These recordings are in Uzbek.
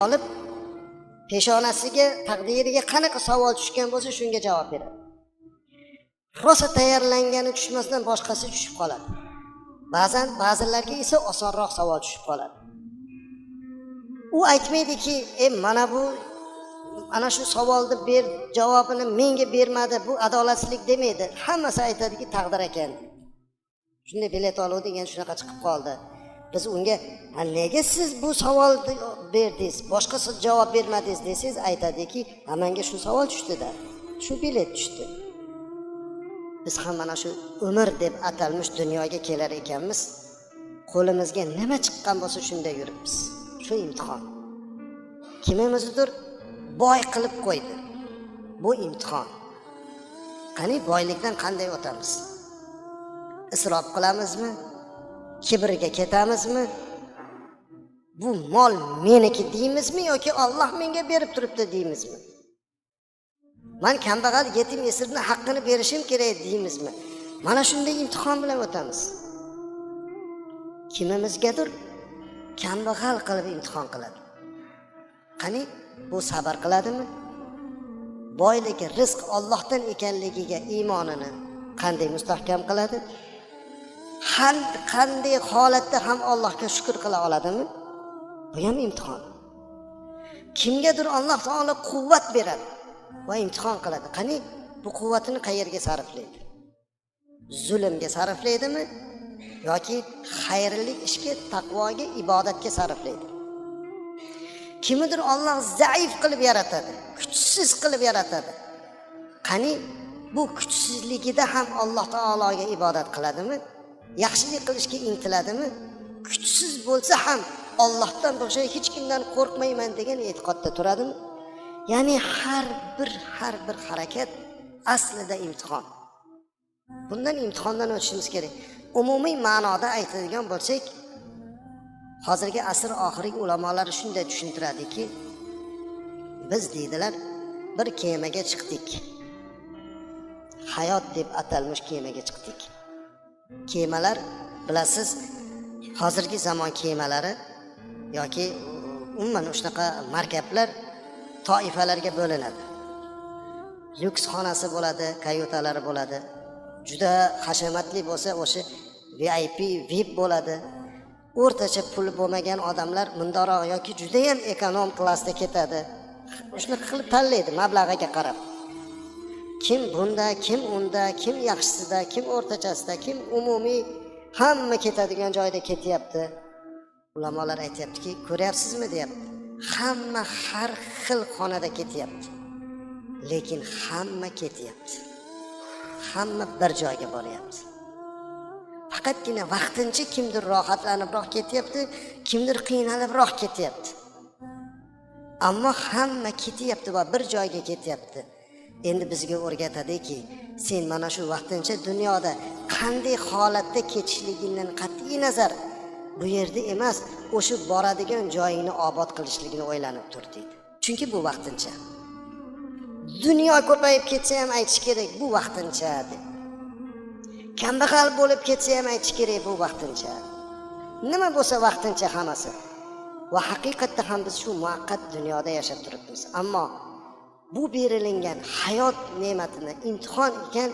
olib peshonasiga, taqdiriga qanaqa savol tushgan bo'lsa shunga javob beradi. Rosa tayyorlangani tushmasdan boshqasi tushib qoladi. Ba'zilarga esa osonroq savol tushib qoladi. U aytmaydiki, mana bu ana shu savolni ber, javobini menga bermadi, bu adolatsizlik demaydi. Hammasi aytadiki, taqdir ekan. Shunday bilet oluvdik, endi shunaqa chiqib qoldi. Biz unga nega siz bu savolni berdingiz, boshqasi javob bermadingiz desangiz, aytadiki, menga shu savol tushdi-da, shu bilet tushdi. Biz ham mana shu umr deb atalmish dunyoga kelar ekanmiz. Qo'limizga nima chiqqan bo'lsa shunday yuribmiz. Shu imtihon. Kimimizdir boy qilib qo'ydi. Bu imtihon. Qani boylikdan qanday o'tamiz? Isrof qilamizmi? Kibrga ketamizmi? Bu mol meniki deymizmi yoki Alloh menga berib turibdi deymizmi? Men kambag'al yetim yesirni haqqini berishim kerak deymizmi? Mana shunday imtihon bilan o'tamiz. Kimimizgadir kambag'al qilib imtihon qiladi. Qani bu sabr qiladimi? Boyligi, rizq Allohdan ekanligiga iymonini qanday mustahkam qiladi? Qanday holatda ham Allohga shukr qila oladimi? Bu ham imtihon. Kimgadir Alloh taolo quvvat beradi va imtihon qiladi. Qani bu quvvatini qayerga sarflaydi? Zulmga sarflaydimi yoki xayrlik ishga, taqvoga, ibodatga sarflaydi? Kimidir Alloh zaif qilib yaratadi, kuchsiz qilib yaratadi. Qani bu kuchsizligida ham Alloh taologa ibodat qiladimi? Yaxshilik qilishga intiladimi? Kuchsiz bo'lsa ham Allohdan boshqa hech kimdan qo'rqmayman degan e'tiqodda turadimi? Ya'ni har bir harakat aslida imtihon. Bundan imtihondan o'tishimiz kerak. Umumiy ma'noda aytadigan bo'lsak, hozirgi asr oxirgi ulamolar shunday tushuntiradiki, biz deydilar, bir kemaga chiqdik. Hayot deb atalmish kemaga chiqdik. Kemalar, bilasiz, hozirgi zamon kemalari yoki umuman shunaqa markablar toifalarga bo'linadi. Lyuks xonasi bo'ladi, kayutalari bo'ladi. Juda hashamatli bo'lsa, o'sha VIP, VIP bo'ladi. O'rtacha pul bo'lmagan odamlar mundoq yoki juda ham ekonom klassda ketadi. Shunaqa qilib tanlaydi mablag'iga qarab. Kim bunda, kim unda, kim yaxshisida, kim o'rtachasida, kim umumiy, hamma ketadigan joyda ketyapti. Ulamolar aytayaptiki, ko'ryapsizmi deyapti. Hamma har xil xonada ketyapti. Lekin hamma ketyapti. Hamma bir joyga boryapti. Faqatgina vaqtincha kimdir rohatlanibroq ketyapti, kimdir qiynalibroq ketyapti. Ammo hamma ketyapti va bir joyga ketyapti. Endi bizga o'rgatadiki, sen mana shu vaqtincha dunyoda qanday holatda ketishligidan qat'iy nazar bu yerda emas, o'sha boradigan joyingni obod qilishligini o'ylanib tur deydi. Chunki bu vaqtincha. Dunyo ko'payib ketsa ham aytish kerak, bu vaqtincha deb. Kambag'al bo'lib ketsa ham aytish kerak, bu vaqtincha. Nima bo'lsa vaqtincha hammasi. Va haqiqatda ham biz shu muvaqqat dunyoda yashab turibmiz. Ammo bu berilingan hayot ne'matini imtihon ekan,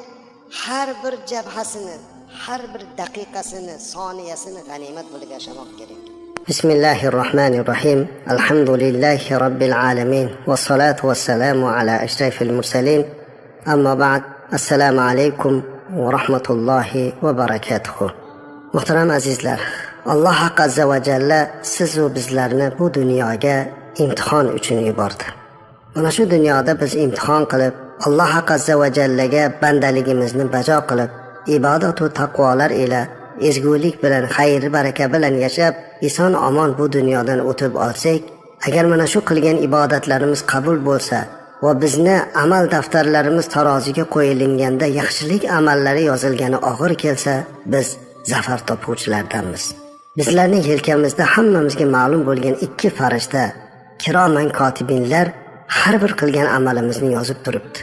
har bir jabhasini, har bir daqiqasini, soniyasini g'animat bo'lib yashamoq kerak. Bismillahirrohmanirrohim. Alhamdulillahi robbil alamin va salatu vassalamu ala ashrafil mursalin. Amma ba'd. Assalomu alaykum va rahmatullohi va barakatuh. Muhtaram azizlar, Alloh azza va jalla siz va bizlarni bu dunyoga imtihon uchun yubordi. Mana shu dunyoda biz imtihon qilib, Alloh azza va jallaga bandaligimizni bajo qilib, ibodat va taqvolar ila, ezgulik bilan, xayr baraka bilan yashab, eson omon bu dunyodan o'tib olsak, agar mana shu qilgan ibodatlarimiz qabul bo'lsa va bizni amal daftarlarimiz taroziga qo'yilganda yaxshilik amallari yozilgani og'ir kelsa, biz zafar topuvchilardanmiz. Bizlarning yelkamizda hammamizga ma'lum bo'lgan ikki farishta, kiroman kotibinlar har bir qilgan amalimizni yozib turibdi.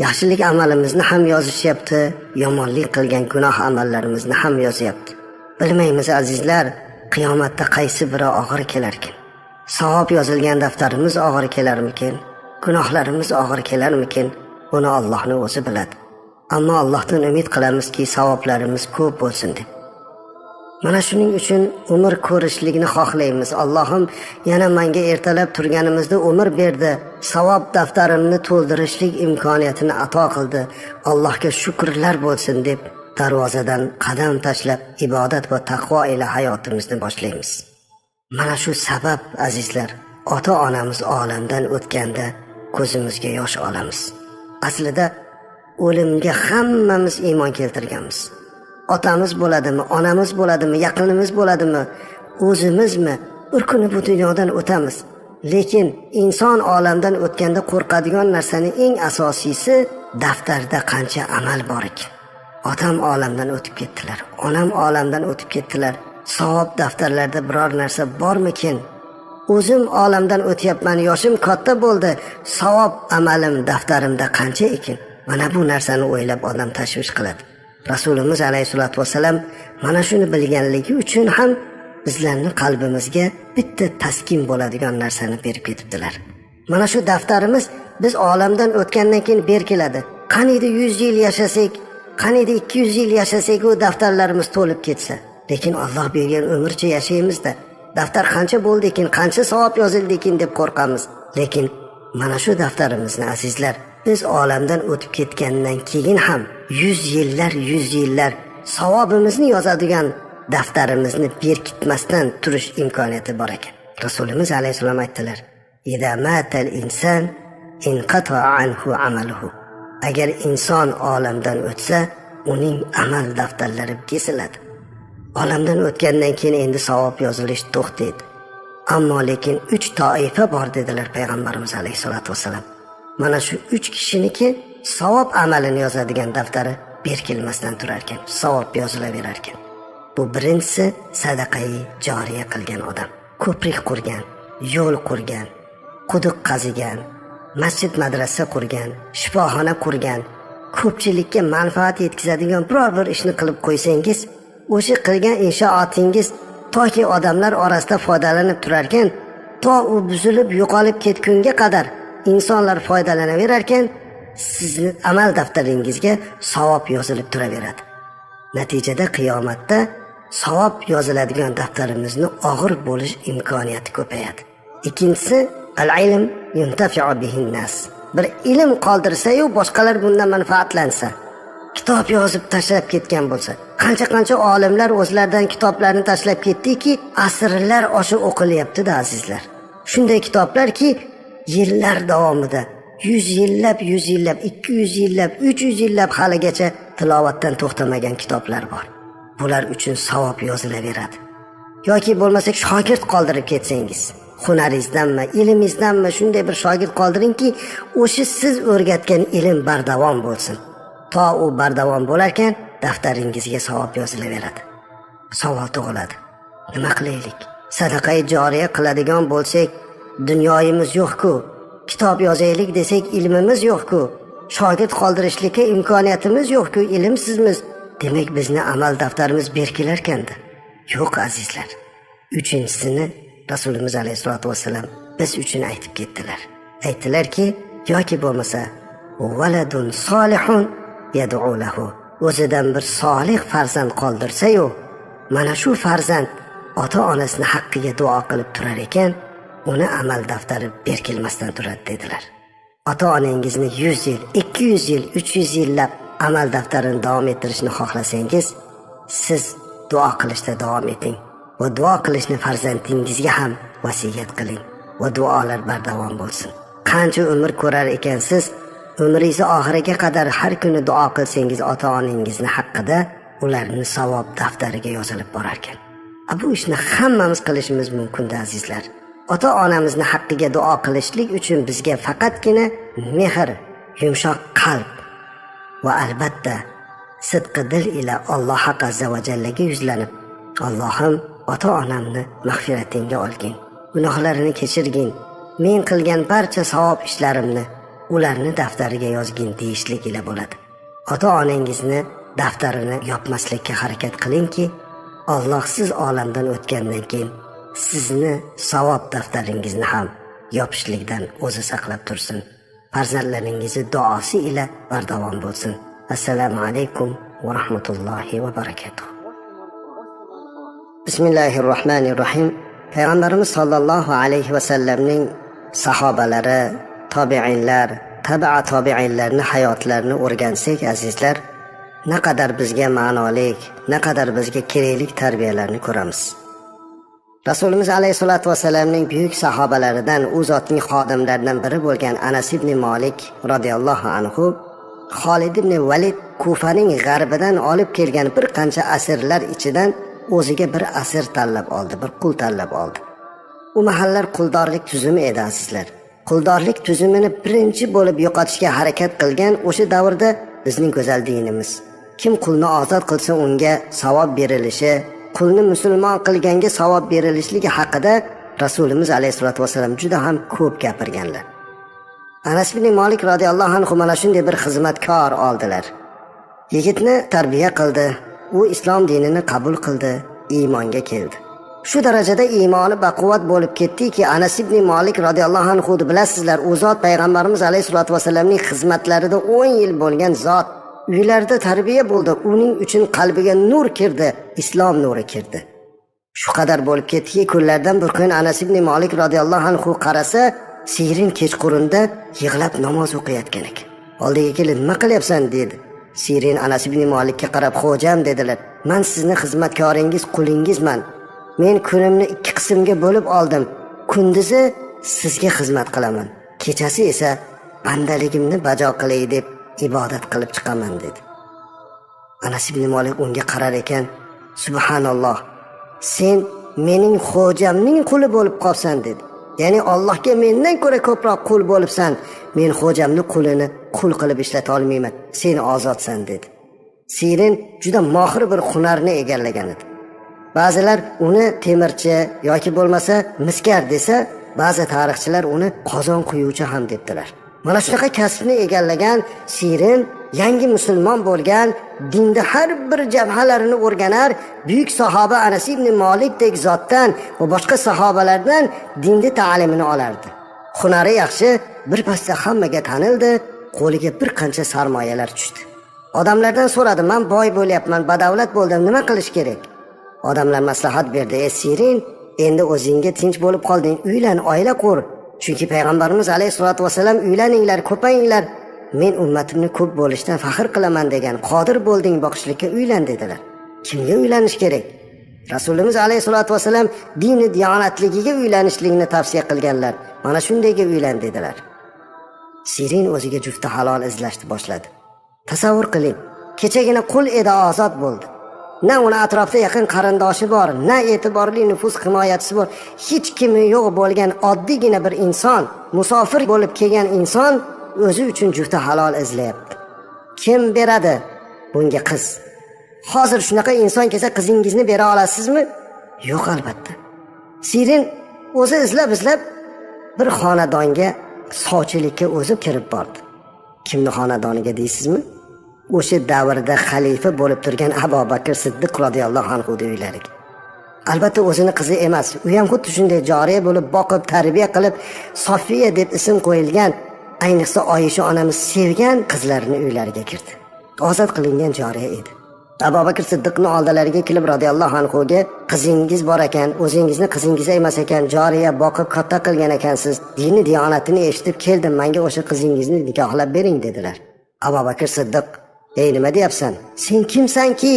Yaxshilik amalimizni ham yozishyapti, yomonlik qilgan gunoh amallarimizni ham yozyapti. Bilmaymiz azizlar, qiyomatda qaysi biri og'ir kelar ekan. Savob yozilgan daftarimiz og'ir kelarmikin? Gunohlarimiz og'ir kelarmikin? Buni Allohning o'zi biladi. Ammo Allohdan umid qilamizki, savoblarimiz ko'p bo'lsin deb. Mana shuning uchun umr ko'rishlikni xohlaymiz. Allohim yana menga ertalab turganimizda umr berdi. Savob daftarimni to'ldirishlik imkoniyatini ato qildi. Allohga shukrlar bo'lsin deb darvozadan qadam tashlab ibodat va taqvo ila hayotimizni boshlaymiz. Mana shu sabab azizlar, ota-onamiz olamdan o'tganda ko'zimizga yosh olamiz. Aslida o'limga hammamiz iymon keltirganmiz. Otamiz bo'ladimi, onamiz bo'ladimi, yaqinimiz bo'ladimi, o'zimizmi bir kuni bu dunyodan o'tamiz. Lekin inson olamdan o'tganda qo'rqadigan narsaning eng asosiysi daftarda qancha amal bor ekan. Otam olamdan o'tib ketdilar, onam olamdan o'tib ketdilar. Savob daftarlarda biror narsa bormikin? O'zim olamdan o'tyapman, yoshim katta bo'ldi. Savob amalim daftarimda qancha ekan? Mana bu narsani o'ylab odam tashvish qiladi. Rasulimiz alayhisolatu vasallam mana shuni bilganligi uchun ham bizlarning qalbimizga bitta taskin bo'ladigan narsani berib ketibdilar. Mana shu daftarimiz biz olamdan o'tgandan keyin berkiladi. Qaniydi 100 yil yashasak, qaniydi 200 yil yashasak, u daftarlarimiz to'lib ketsa. Lekin Alloh bergan umrcha yashaymiz-da. Daftar qancha bo'ldi ekan, qancha savob yozildi ekan deb qo'rqamiz. Lekin mana shu daftarimizni azizlar, biz olamdan o'tib ketgandan keyin ham 100 yillar savobimizni yozadigan daftarimizni berkitmasdan turish imkoniyati bor ekan. Rasulimiz alayhisalom aytdilar: "Idza matal inson inqata anhu amaluhu." Agar inson olamdan o'tsa, uning amal daftarlari kesiladi. Olamdan o'tgandan keyin endi savob yozilish to'xtaydi. Ammo lekin 3 toifa bor dedilar payg'ambarimiz alayhisolatu vasallam. Mana shu 3 kishiniki savob amalini yozadigan daftari berkilmasdan turar ekan, savob yozilaverar ekan. Bu birinchisi sadaqai joriya qilgan odam. Ko'prik qurgan, yo'l qurgan, quduq qazigan, masjid madrasa qurgan, shifoxona qurgan, ko'pchilikka manfaat yetkazadigan biror bir ishni qilib qo'ysangiz, o'sha qilgan inshootingiz toki odamlar orasida foydalanib turar ekan, to u buzilib yo'qolib ketgunga qadar insonlar foydalanaverar ekan, sizni amal daftaringizga savob yozilib turaveradi. Natijada qiyomatda savob yoziladigan daftarimizni og'ir bo'lish imkoniyati ko'payadi. Ikkinchisi al-ilm yuntafi'u bihin nas. Bir ilm qoldirsa-yu boshqalar bundan manfaatlansa, kitob yozib tashlab ketgan bo'lsa, qancha olimlar o'zlaridan kitoblarni tashlab ketdiki, asrlar osha o'qilyapti-da azizlar. Shunday kitoblarki, yillar davomida 100 yillab, 200 yillab, 300 yillab haligacha tilovatdan to'xtamagan kitoblar bor. Bular uchun savob yozilaveradi. Yoki bo'lmasa shogird qoldirib ketsangiz, hunaringizdanmi, ilmingizdanmi shunday bir shogird qoldiringki, o'sha siz o'rgatgan ilm bardavom bo'lsin. To u bardavom bo'larkan, daftaringizga savob yozilaveradi. Savol tug'iladi. Nima qilaylik? Sadaqai joriya qiladigan bo'lsak, dunyoyimiz yo'q-ku. Kitob yozaylik desak, ilmimiz yo'q-ku. Shogird qoldirishlikka imkoniyatimiz yo'q-ku, ilmsizmiz. Demak, bizni amal daftarimiz berkilar ekanda. Yo'q azizlar. Uchinchisini Rasulimiz alayhisolatu vasallam biz uchun aytib ketdilar. Aytdilarki, yoki bo'lmasa, valadun solihun yad'u lahu. O'zidan bir solih farzand qoldirsa-yu, mana shu farzand ota-onasini haqqiga duo qilib turar ekan, uni amal daftari berkilmasdan turadi dedilar. Ota-onangizni 100 yil, 200 yil, 300 yillab amal daftarini davom ettirishni xohlasangiz, siz duo qilishda davom eting va duo qilishni farzandingizga ham vasiyat qiling va duolar bardavom bo'lsin. Qancha umr ko'rar ekansiz, umringiz oxiriga qadar har kuni duo qilsangiz ota-onangizni haqqida, ularning savob daftariga yozilib borar ekan. Bu ishni hammamiz qilishimiz mumkin-da azizlar. Ota-onamizni haqqiga duo qilishlik uchun bizga faqatgina mehr, yumshoq qalb va albatta sidqi dil ila Alloh azza va jallaga yuzlanib, Allohim ota-onamni mag'firatingga olgin, gunohlarini kechirgin, men qilgan barcha savob ishlarimni ularni daftariga yozgin deyishlik ila bo'ladi. Ota-onangizni daftarini yopmaslikka harakat qilingki, Alloh siz olamdan o'tgandan keyin sizni savob daftaringizni ham yopishlikdan o'zi saqlab tursin. Farzandlaringizni duosi ila bardavom bo'lsin. Assalomu alaykum va rahmatullohi va barakatuh. Bismillahirrohmanirrohim. Payg'ambarimiz sollallohu alayhi va sallamning sahobalari, tobiinlar, tabi'inlarning hayotlarini o'rgansak azizlar, naqadar bizga ma'nolik, naqadar bizga kerakli tarbiyalarni ko'ramiz. Rasulimiz alayhisolatu vasallamning buyuk sahobalaridan, u zotning xodimlaridan biri bo'lgan Anas ibn Malik radhiyallohu anhu Xolid ibn Valid Kufaning g'arbidan olib kelgan bir qancha asirlar ichidan o'ziga bir asir tanlab oldi, bir qul tanlab oldi. U mahallar quldorlik tuzumi edi azizlar. Quldorlik tuzumini birinchi bo'lib yo'qotishga harakat qilgan o'sha davrda bizning go'zal dinimiz. Kim qulni ozod qilsa unga savob berilishi, qulni musulmon qilganga savob berilishligi haqida Rasulimiz alayhisolatu vasallam juda ham ko'p gapirganlar. Anas ibn Malik radhiyallohu anhu mana shunday bir xizmatkor oldilar. Yigitni tarbiya qildi, u islom dinini qabul qildi, iymonga keldi. Shu darajada iymoni baquvvat bo'lib ketdiki, Anas ibn Malik radhiyallohu anhu bilasizlar, u zot payg'ambarimiz alayhisolatu vasallamning xizmatlarida 10 yil bo'lgan zot. Uylarda tarbiya bo'ldi, uning uchun qalbiga nur kirdi, islom nuri kirdi. Shu qadar bo'lib ketdiki, kunlardan bir kun Anas ibn Malik radhiyallohu anhu qarasa, Sirin kechqurunda yig'lab namoz o'qiyotgan ekan. Oldiga kelib, "Nima qilyapsan?" dedi. Sirin Anas ibn Malikka qarab, "Xo'jam," dedilar. "Men sizni xizmatkoringiz, qulingizman. Men kunimni 2 qismga bo'lib oldim. Kunduzi sizga xizmat qilaman, kechasi esa bandaligimni bajo qilay deb ibodat qilib chiqaman," dedi. Anas ibn Malik unga qarar ekan, "Subhanalloh, sen mening xo'jamning quli bo'lib qolsan," dedi. Ya'ni Allohga mendan ko'ra ko'proq qul bo'libsan. Men xo'jamning qulini qul qilib ishlata olmayman. Sen ozodsan, dedi. Sirin juda mohir bir hunarni egallagan edi. Ba'zilar uni temirchi yoki bo'lmasa miskar desa, ba'zi tarixchilar uni qozon quyuvchi ham debdilar. Mana shunaqa kasbni egallagan Sirin yangi musulmon bo'lgan, dinda har bir jabhalarini o'rganar, buyuk sahoba Anas ibn Malikdek zotdan va boshqa sahobalardan dinda ta'limini olardi. Hunari yaxshi, birpasda hammaga tanildi, qo'liga bir qancha sarmoyalar tushdi. Odamlardan so'radi, "Men boy bo'lyapman, badavlat bo'ldim, nima qilish kerak?" Odamlar maslahat berdi, "Ey Sirin, endi o'zingga tinch bo'lib qolding, uylan, oila qur. Chunki payg'ambarimiz alayhisolatu vasallam uylaninglar, ko'payinglar. Men ummatimni ko'p bo'lishdan faxr qilaman degan, qodir bo'lding boqishlikka, uylan," dedilar. Kimga uylanish kerak? Rasulimiz alayhisolatu vasallam dini diyonatligiga uylanishlikni tavsiya qilganlar. Mana shundayga uylan dedilar. Sirin o'ziga jufti halol izlashni boshladi. Tasavvur qiling, kechagina qul edi, ozod bo'ldi. Na uni atrofda yaqin qarindoshi bor, na e'tiborli nufuz himoyachisi bor, hech kimi yo'q bo'lgan oddiygina bir inson, musofir bo'lib kelgan inson o'zi uchun jufti halol izlayapti. Kim beradi bunga qiz? Hozir shunaqa inson kelsa qizingizni bera olasizmi? Yo'q, albatta. Sirin o'zi izlab bir xonadonga sovchilikka o'zi kirib bordi. Kimni xonadoniga deysizmi? O'sha davrda xalifa bo'lib turgan Abu Bakr Siddiq radhiyallohu anhu uylariga. Albatta o'zini qizi emas, u ham xuddi shunday joriya bo'lib boqib, tarbiya qilib, Sofiya deb ism qo'yilgan, ayniqsa Oyisha onamiz sevgan qizlarini uylariga kirdi. Ozod qilingan joriya edi. Abu Bakr Siddiqning oldilariga kelib radhiyallohu anhuga, "Qizingiz bor ekan, o'zingizni qizingiz emas ekan, joriya boqib katta qilgan ekansiz. Dini diyonatini eshitib keldim, menga o'sha qizingizni nikohlab bering," dedilar. Abu Bakr Siddiq, "Ey, nima deyapsan? Sen kimsanki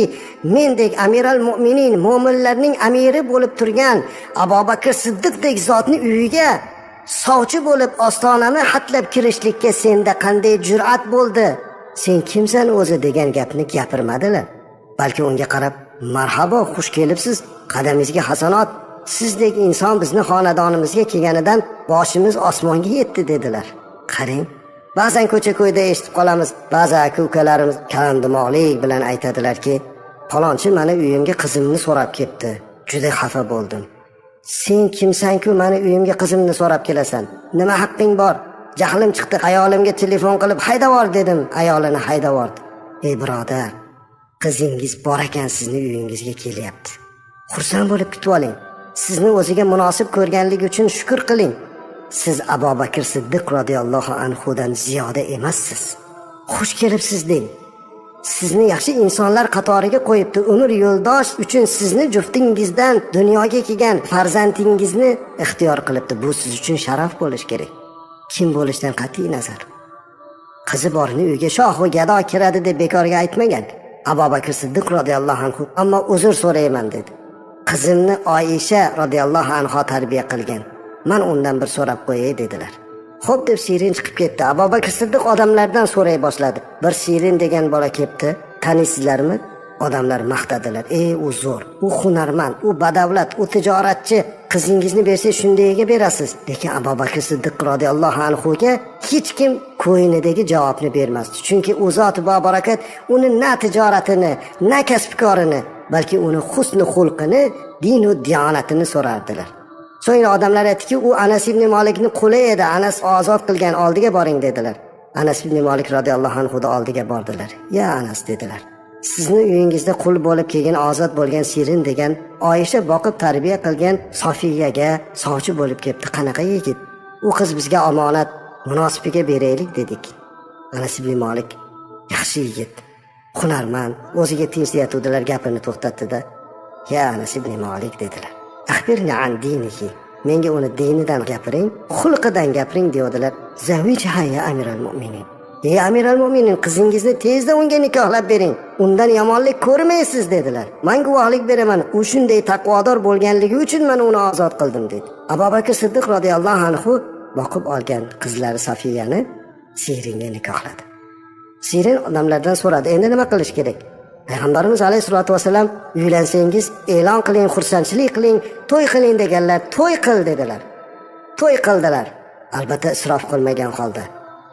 mendek amiral mu'minin, mo'minlarning amiri bo'lib turgan Abu Bakr Siddiqdek zotning uyiga sovchi bo'lib ostonani hatlab kirishlikka senda qanday jur'at bo'ldi? Sen kimsan o'zi?" degan gapni gapirmadilar. Balki unga qarab, "Marhabo, xush kelibsiz, qadamingizga hasanot. Sizdek inson bizni xonadonimizga kelganidan boshimiz osmonga yetdi," dedilar. Qarang, ba'zan ko'cha-ko'yda eshitib qolamiz, ba'zi aka-ukalarimiz kalandimoqlik bilan aytadilarki, "Falonchi meni uyimga qizimni so'rab kelibdi. Juda xafa bo'ldim." Sen kimsan-ku meni uyimga qizimni so'rab kelasan? Nima haqqing bor? Jahlim chiqdi, ayolimga telefon qilib haydavor dedim, ayolini haydavordi. Ey birodar, qizingiz bor ekan, sizni uyingizga kelyapti. Xursand bo'lib kutib oling. sizni o'ziga munosib ko'rganligi uchun shukr qiling. Siz Abu Bakr Siddiq radhiyallohu anhudan ziyoda emassiz. Xush kelibsiz deng. Sizni yaxshi insonlar qatoriga qo'yibdi. Umr yo'ldosh uchun sizni juftingizdan dunyoga kelgan farzandingizni ixtiyor qilibdi. Bu siz uchun sharaf bo'lish kerak. Kim bo'lishdan qat'iy nazar. Qizi borni uyga shoh va gado kiradi deb bekorga aytmagan. Abu Bakr Siddiq radhiyallohu anhu ammo uzr so'rayman dedi. Qizimni Oyisha radhiyallohu anha tarbiya qilgan. Men undan bir so'rab qo'yay dedilar. Xo'p deb Sirin chiqib ketdi. Abu Bakr Siddiq odamlardan so'ray boshladi. Bir Sirin degan bola kelibdi. Tanisizlarmi? Odamlar maqtadilar. U zo'r, u hunarmand, u badavlat, u tijoratchi. Qizingizni bersa shundayga berasiz. Lekin Abu Bakr Siddiq radhiyallohu anhu ga hech kim ko'yinidagi javobni bermasdi. Chunki u zot va barakat uni na tijoratini, na kasbkorini, balki uni husn xulqini, din va diyonatini so'rardilar. So'ngra odamlar aytdiki, u Anas ibn Malikning quli edi. Anas ozod qilgan, oldiga boring dedilar. Anas ibn Malik radhiyallohu anhu da oldiga bordilar. "Ya Anas" dedilar. "Sizni uyingizda qul bo'lib kelgan, ozod bo'lgan Sirin degan Oyisha boqib tarbiya qilgan Sofiyaga sovchi bo'lib kelibdi. Qanaqa yigit? U qiz bizga omonat, munosibiga beraylik" dedik. Anas ibn Malik yaxshi yigit, hunarmand, o'ziga tinchlayotdilar, gapini to'xtatdi-da. "Ya Anas ibn Malik" dedilar. "Akhbirni an dinihi." Menga uni dinidan gapiring, xulqidan gapiring deydilar. "Zavijha ya Amiral Mu'minin." "Ey Amiral Mu'minin, qizingizni tezda unga nikohlab bering. Undan yomonlik ko'rmaysiz" dedilar. "Men guvohlik beraman, u shunday taqvodor bo'lganligi uchun men uni ozod qildim" dedi. Abu Bakr Siddiq radhiyallohu anhu boqib olgan qizlari Safiyani Siringa nikohladi. Sirin odamlardan so'radi, "Endi nima qilish kerak?" Payg'ambarimiz alayhisolatu vasallam "Uylansangiz e'lon qiling, xursandchilik qiling, to'y qiling" deganlar. "To'y qil" dedilar. To'y qildilar. Albatta isrof qilmagan holda.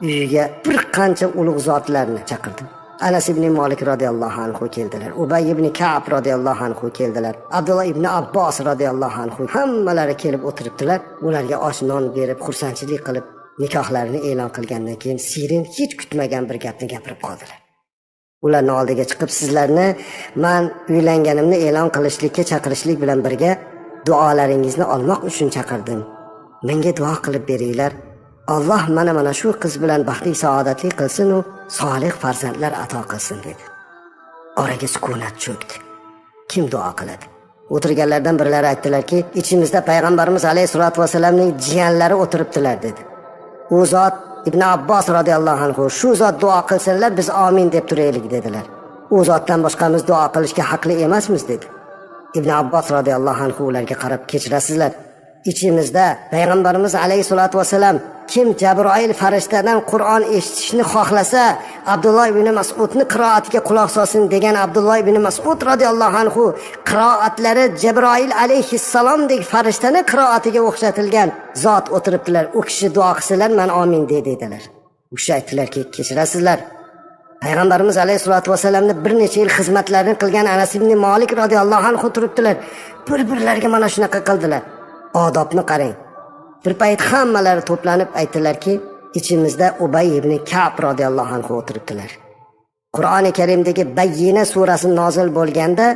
Uyiga bir qancha ulug' zotlarni chaqirdi. Anas ibn Malik radhiyallohu anhu keldilar. Ubay ibn Ka'b radhiyallohu anhu keldilar. Abdullah ibn Abbos radhiyallohu anhu hammalari kelib o'tiribdilar. Ularga osh non berib, xursandchilik qilib, nikohlarini e'lon qilgandan keyin Sirin hech kutmagan bir gapni gapirib qoldilar. Ularning oldiga chiqib, "Sizlarni men uylanganimni e'lon qilishlikka chaqirishlik bilan birga duolaringizni olmoq uchun chaqirdim. Menga duo qilib beringlar. Alloh mana shu qiz bilan baxtli saodatli qilsin u solih farzandlar ato qilsin" dedi. Oraga sukunat cho'kdi. Kim duo qiladi? O'tirganlardan birlari aytdilarki, "Ichimizda payg'ambarimiz alayhisolatu vasallamning jiyanlari o'tiribdilar" dedi. U zot Ibn Abbos radhiyallohu anhu "Shu zot duo qilsinlar, biz amin deb turaylik" dedilar. "U zotdan boshqamiz duo qilishga haqli emasmiz" dedi. Ibn Abbos radhiyallohu anhu ularga qarab, "Kechirasizlar, ichimizda payg'ambarimiz alayhisolatu vasallam kim Jabroil farishtadan Qur'on eshitishni xohlasa, Abdulloh ibn Mas'udni qiroatiga quloq solsin" degan Abdulloh ibn Mas'ud radhiyallohu anhu qiroatlari Jabroil alayhissalomdek farishtani qiroatiga o'xshatilgan zot o'tiribdilar. U kishi duo qilsalar, men amin dedilar. U kishi aytdilarki, "Kechirasizlar, payg'ambarimiz alayhisolatu vasallamni bir necha yil xizmatlarini qilgan Anas ibn Malik radhiyallohu anhu turibdilar. Bir-birlariga mana shunaqa qildilar. Odobni qarang." Bir payt hammalari to'planib aytdilarki, "Ichimizda Ubay ibn Ka'b radhiyallohu anhu o'tiribdilar. Qur'oni Karimdagi Bayyina surasi nozil bo'lganda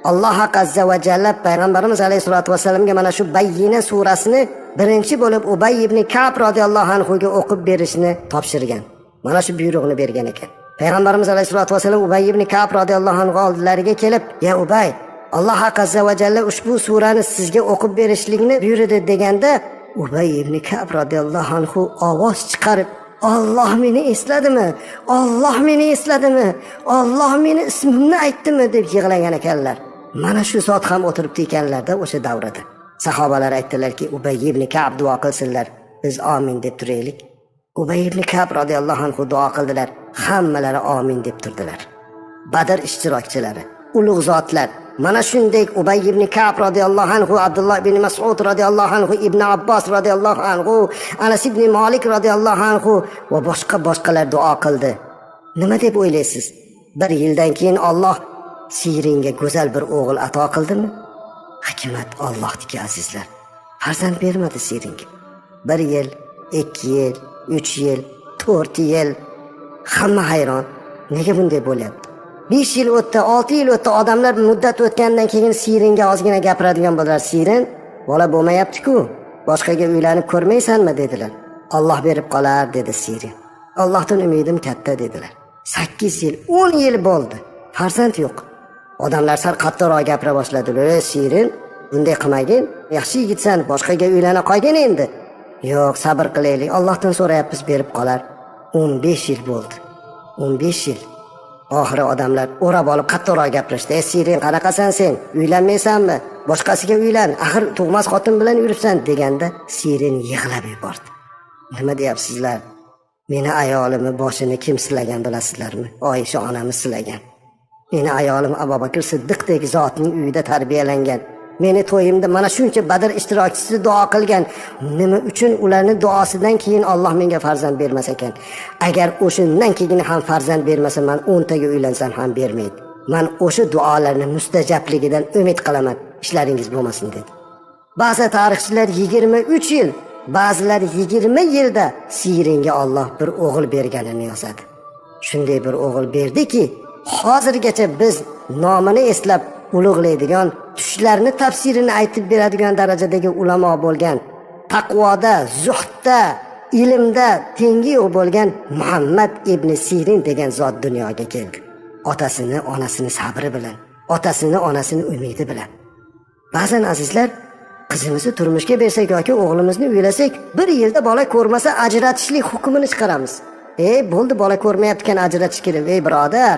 Alloh azza va jalla payg'ambarimiz alayhisolatu vasallamga mana shu Bayyina surasini birinchi bo'lib Ubay ibn Ka'b radhiyallohu anhu ga o'qib berishni topshirgan. Mana shu buyruqni bergan ekan. Payg'ambarimiz alayhisolatu vasallam Ubay ibn Ka'b radhiyallohu anhu oldilariga kelib, "Ya Ubay, Alloh azza va jalla ushbu surani sizga o'qib berishlikni buyurdi" deganda, Ubay ibn Ka'b radhiyallohu anhu ovoz chiqarib, "Alloh meni esladimi? Alloh meni esladimi? Alloh meni ismimni aytdimi?" deb yig'lagan ekanlar. Mana shu zot ham o'tiribdi ekanlarda o'sha davrada. Sahobalar aytdilarki, "Ubay ibn Ka'b duo qilsinlar, biz amin deb turaylik." Ubay ibn Ka'b radhiyallohu anhu duo qildilar. Hammalari amin deb turdilar. Badr ishtirokchilari, ulug' zotlar, mana shunday Ubay ibn Ka'b radhiyallohu anhu, Abdullah ibn Mas'ud radhiyallohu anhu, Ibn Abbos radhiyallohu anhu, Anas ibn Malik radhiyallohu anhu va boshqalar duo qildi. Nima deb o'ylaysiz? Bir yildan keyin Alloh Siringa go'zal bir o'g'il ato qildimi? Hikmat Allohniki azizlar. Farzand bermadi Siringa. 1 yil, 2 yil, 3 yil, 4 yil. Hamma hayron. Nega bunday bo'lyapti? 5 yil o'tdi, 6 yil o'tdi, odamlar muddat o'tgandan keyin Siringa ozgina gapiradigan bo'ldilar. Sirin bola bo'lmayapti-ku, boshqaga uylanib ko'rmaysanmi dedilar. Alloh berib qolar dedi Sirin. Allohdan umidim katta dedilar. 8 yil, 10 yil bo'ldi. Farzand yo'q. Odamlar sal qattiqroq gapira boshladilar. Sirin, bunday qilmagin, yaxshi yigitsan, boshqaga uylana qolgin endi. Yo'q, sabr qilaylik, Allohdan so'rayapmiz, berib qolar. 15 yil bo'ldi. 15 yil. Oxiri odamlar o'rab olib qattiqroq gapirishdi. Sirin, qanaqasan sen? Uylanmaysanmi? Boshqasiga uylan. Axir tug'mas xotin bilan yuribsan deganda Sirin yig'lab yubordi. Nima deyapsizlar? Meni ayolimni boshini kim silagan bilasizlarmi? Oysha onamiz silagan. Meni ayolim Abu Bakr Siddiqdek zotning uyida tarbiyalangan. Meni to'yimda mana shuncha Badr ishtirokchisi duo qilgan. Nima uchun ularning duosidan keyin Alloh menga farzand bermas ekan? Agar o'shandan keyin ham farzand bermasa, men 10 taga uylansam ham bermaydi. Men o'sha duolarning mustajabligidan umid qilaman. Ishlaringiz bo'lmasin dedi. Ba'zi tarixchilar 23 yil, ba'zilar 20 yilda Siringa Alloh bir o'g'il berganini yozadi. Shunday bir o'g'il berdiki, hozirgacha biz nomini eslab ulug'laydigan, tushlarni tafsirini aytib beradigan darajadagi ulamo bo'lgan, taqvoda, zuhdda, ilmda tengi yo'q bo'lgan Muhammad ibn Sirin degan zot dunyoga keldi. Otasini, onasini sabri bilan, otasini, onasini umidi bilan. Ba'zan azizlar, qizimizni turmushga bersak yoki o'g'limizni uylasak, 1 yilda bola ko'rmasa ajratishlik hukmini chiqaramiz. Bo'ldi, bola ko'rmayotgan ajratish kerak. Birodar,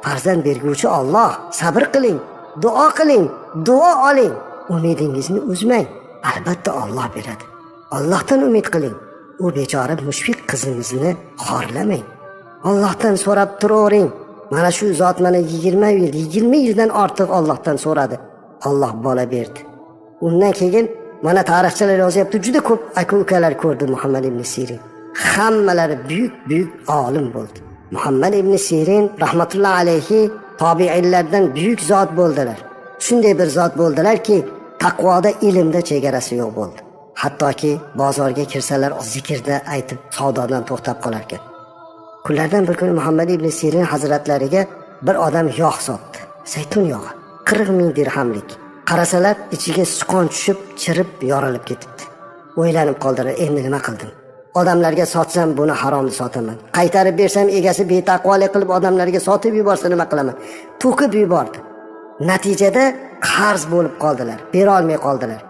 farzand berguvchi Alloh, sabr qiling, duo qiling, duo oling, umidingizni uzmang. Albatta Alloh beradi. Allohdan umid qiling. U bechora mushfiq qizingizni xorlamang. Allohdan so'rab turavering. Mana shu zot mana 20 yildan ortiq Allohdan so'radi. Alloh bola berdi. Undan keyin mana tarixchilar yozyapti, juda ko'p aka-ukalar ko'rdi Muhammad ibn Sirin. Hammalari buyuk olim bo'ldi. Muhammad ibn Sirin rahmatulloh alayhi tobiinlardan buyuk zot bo'ldilar. Shunday bir zot bo'ldilarki, taqvoda, ilmda chegarasi yo'q bo'ldi. Hattoki bozorga kirsalar zikrda aytib savdodan to'xtab qolar ekan. Kunlardan bir kun Muhammad ibn Sirin hazratlariga bir odam yog' sotdi. Zaytun yog'i, 40 ming dirhamlik. Qarasalar ichiga sichqon tushib, chirib, yorilib ketibdi. O'ylanib qoldilar, endi nima qildim? Odamlarga sotsam buni haromni sotaman. Qaytarib bersam egasi betaqvolik qilib odamlarga sotib yuborsa nima qilaman? To'kib yubordi. Natijada qarz bo'lib qoldilar, bera olmay qoldilar.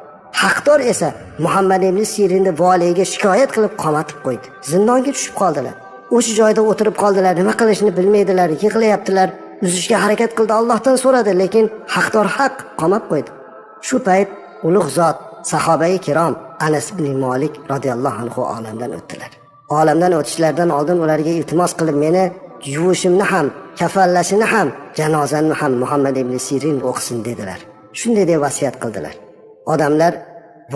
Haqdor esa Muhammad ibn Sirinni valiga shikoyat qilib qamatib qo'ydi. Zindonga tushib qoldilar. O'sha joyda o'tirib qoldilar, nima qilishni bilmaydilar, yig'layaptilar. Uzishga harakat qildi, Allohdan so'radi, lekin haqdor haq qamab qo'ydi. Shu payt ulug' zot sahobai kirom Anas ibn Malik radhiyallohu anhu olamdan o'tdilar. Olamdan o'tishlaridan oldin ularga iltimos qilib, meni yuvishimni ham, kafallashini ham, janozamni ham Muhammad ibn Sirin o'qisin dedilar. Shunday deb vasiyat qildilar. Odamlar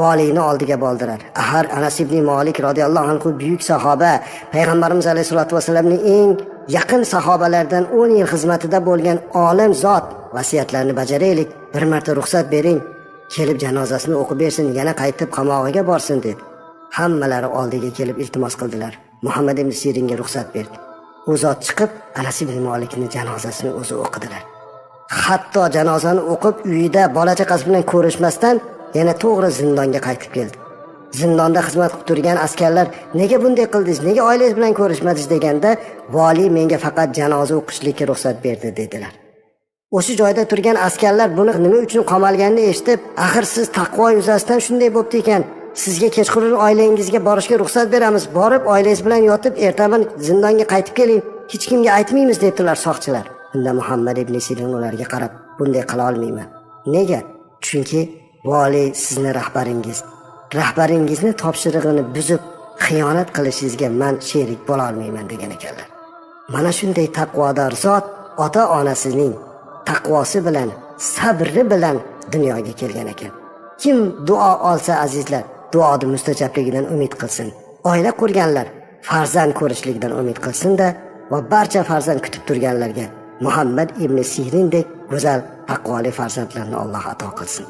valiyni oldiga bo'ldilar. Ahar Anas ibn Malik radhiyallohu anhu buyuk sahoba, payg'ambarimiz alayhisolatu vasallamning eng yaqin sahobalardan 10 yil xizmatida bo'lgan olim zot, vasiyatlarni bajaraylik, bir marta ruxsat bering, kelib janozasini o'qib bersin, yana qaytib qamog'iga borsin dedi. Hammalari oldiga kelib iltimos qildilar. Muhammad ibn Siringa ruxsat berdi. U zot chiqib Anas ibn Malikning janozasini o'zi o'qidilar. Hatto janozani o'qib uyida bola chaqasi bilan ko'rishmasdan yana to'g'ri zindonga qaytib keldi. Zindonda xizmat qilib turgan askarlar, nega bunday qildingiz, nega oilangiz bilan ko'rishmadingiz deganda, vali menga faqat janoza o'qishlikka ruxsat berdi dedilar. O'sha joyda turgan askarlar buni nima uchun qamalganini eshitib, axir siz taqvo yuzasidan shunday bo'pti ekan, sizga kechqurun oilangizga borishga ruxsat beramiz, borib oilangiz bilan yotib ertaman zindonga qaytib keling, hech kimga aytmaymiz dedilar soqchilar. Unda Muhammad ibn Sirin ularga qarab, bunday qila olmayman. Nega? Chunki vali sizni rahbaringizni topshirig'ini buzib xiyonat qilishingizga men sherik bo'la olmayman degan ekanlar. Mana shunday taqvodor zot ota-onasining taqvosi bilan, sabri bilan dunyoga kelgan ekan. Kim duo olsa azizlar, duoning mustajabligidan umid qilsin. Oila qurganlar farzand ko'rishlikdan umid qilsin-da va barcha farzand kutib turganlarga Muhammad ibn Sirindek go'zal taqvoli farzandlarni Alloh ato qilsin.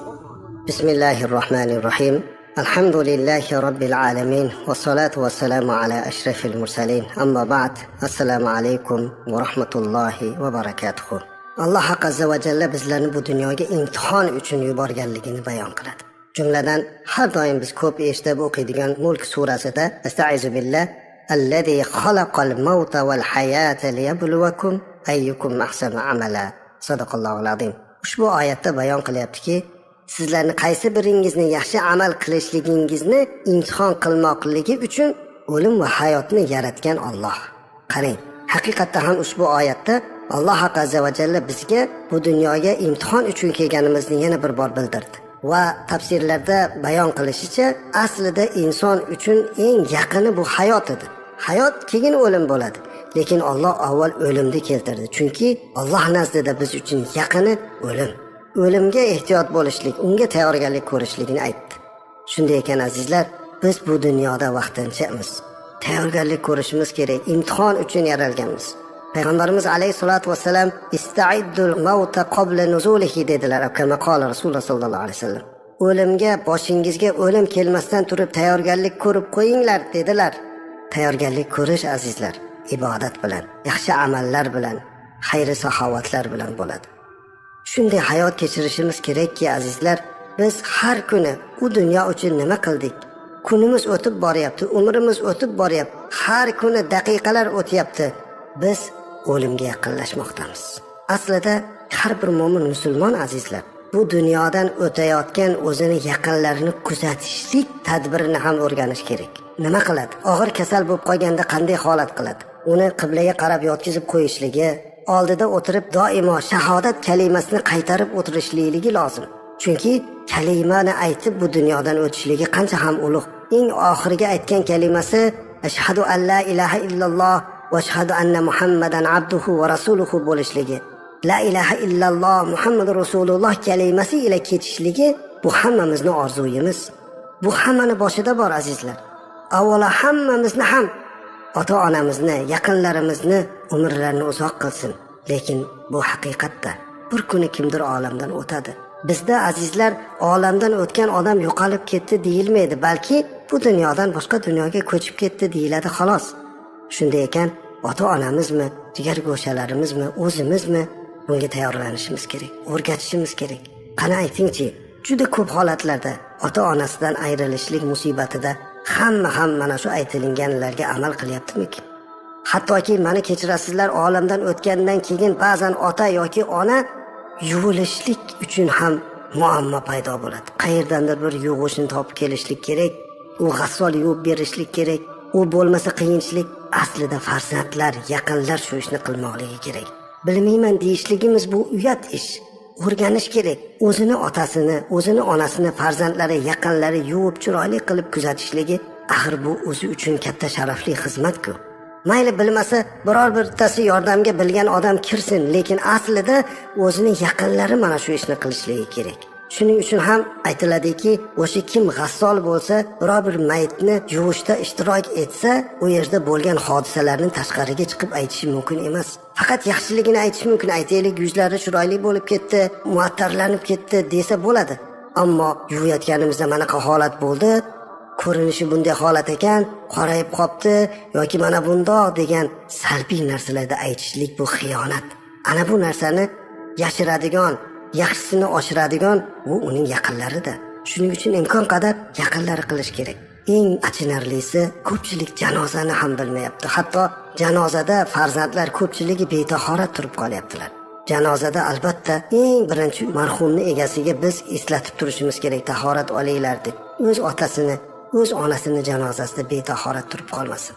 Bismillahirrohmanirrohim. Alhamdulillahi robbil alamin va salatu vassalamu ala ashrafil mursalin. Amma ba'd. Assalomu alaykum va rahmatullohi va barakatuh. Alloh azza va jalla bizlarni bu dunyoga imtihon uchun yuborganligini bayon qiladi. Jumladan har doim biz ko'p eshitib o'qiydigan Mulk surasida Estaizu billah allazi xalaqal mauta val hayata liyabluwakum ayyukum ahsanu amala. Sadaqallohul azim. Ushbu oyatda bayon qilyaptiki, sizlarni qaysi biringizni yaxshi amal qilishligingizni imtihon qilmoqligi uchun o'lim va hayotni yaratgan Alloh. Qarang, haqiqatda ham ushbu oyatda Alloh azza va jalla bizga bu dunyoga imtihon uchun kelganimizni yana bir bor bildirdi. Va tafsirlarda bayon qilishicha, aslida inson uchun eng yaqini bu hayot edi. Hayot keyin o'lim bo'ladi. Lekin Alloh avval o'limni keltirdi. Chunki Alloh nazdida biz uchun yaqini o'lim. O'limga ehtiyot bo'lishlik, unga tayyorgarlik ko'rishligini aytdi. Shunday ekan azizlar, biz bu dunyoda vaqtinchamiz. Tayyorgarlik ko'rishimiz kerak. Imtihon uchun yaralganmiz. Payg'ambarimiz alayhisolatu vassalam ista'iddul mauta qabla nuzulihi dedilar. Kama qala Rasululloh sallallohu alayhi vasallam. O'limga boshingizga o'lim kelmasdan turib tayyorgarlik ko'rib qo'yinglar dedilar. Tayyorgarlik ko'rish azizlar, ibodat bilan, yaxshi amallar bilan, xayri saxovatlar bilan bo'ladi. Shunday hayot kechirishimiz kerakki azizlar, biz har kuni u dunyo uchun nima qildik? Kunimiz o'tib boryapti, umrimiz o'tib boryapti. Har kuni daqiqalar o'tyapti. Biz o'limga yaqinlashmoqdamiz. Aslida har bir mo'min musulmon azizlar, bu dunyodan o'tayotgan o'zini yaqinlarini kuzatishlik tadbirini ham o'rganish kerak. Nima qiladi? Og'ir kasal bo'lib qolganda qanday holat qiladi? Uni qiblaga qarab yotkizib qo'yishligi, oldida o'tirib doimo shahodat kalimasini qaytarib o'tirishligi lozim. Chunki kalimani aytib bu dunyodan o'tishligi qancha ham ulug'. Eng oxirgi aytgan kalimasi ashhadu an la ilaha illalloh va ashhadu anna Muhammadan abduhu va rasuluhu bo'lishligi. La ilaha illalloh Muhammadur Rasululloh kalimasi ila ketishligi bu hammamizning orzuyimiz. Bu hammani boshida bor azizlar. Avvalo hammamizni ham ota-onamizni, yaqinlarimizni umrlarini uzoq qilsin. Lekin bu haqiqatda bir kuni kimdir olamdan o'tadi. Bizda azizlar olamdan o'tgan odam yo'qolib ketdi deyilmaydi, balki bu dunyodan boshqa dunyoga ko'chib ketdi deyiladi xolos. Shunday ekan, ota-onamizmi, jigar go'shalarimizmi, o'zimizmi bunga tayyorlanishimiz kerak, o'rgatishimiz kerak. Qani aytingchi, juda ko'p holatlarda ota-onasidan ayrilishlik musibatida hamma ham mana shu aytilinganlarga amal qilyaptimi-ki? Hattoki meni kechirasizlar, olamdan o'tgandan keyin ba'zan ota yoki ona yuvilishlik uchun ham muammo paydo bo'ladi. Qayerdandir bir yuvishni topib kelishlik kerak, u g'assol yuvib berishlik kerak. U bo'lmasa qiyinchilik. Aslida farzandlar, yaqinlar shu ishni qilmoqligi kerak. Bilmayman deyishligimiz bu uyat ish. O'rganish kerak. O'zini otasini, o'zini onasini, farzandlari, yaqinlari yuvib chiroyli qilib kuzatishligi axir bu o'zi uchun katta sharafli xizmat-ku. Mayli bilmasa biror birtasi yordamga bilgan odam kirsin, lekin aslida o'zini yaqinlari mana shu ishni qilishligi kerak. Shuning uchun ham aytiladiki, o'sha kim g'assol bo'lsa, biror bir mayitni yuvishda ishtirok etsa, u yerda bo'lgan hodisalarni tashqariga chiqib aytishi mumkin emas. Faqat yaxshiligini aytish mumkin. Aytaylik, yuzlari chiroyli bo'lib ketdi, muattarlanib ketdi desa bo'ladi. Ammo yuvayotganimizda manaqa holat bo'ldi, ko'rinishi bunday holat ekan, qorayib qopti yoki mana bundoq degan salbiy narsalarda aytishlik bu xiyonat. Ana bu narsani yashiradigan, yaxshisini oshiradigan u uning yaqinlarida. Shuning uchun imkon qadar yaqinlari qilish kerak. Eng achinarlisi, ko'pchilik janozani ham bilmayapti. Hatto janozada farzandlar ko'pchiligi betahorat turib qolyaptilar. Janozada albatta eng birinchi marhumning egasiga biz eslatib turishimiz kerak, tahorat olinglar deb. O'z otasini, o'z onasini janozasida betahorat turib qolmasin.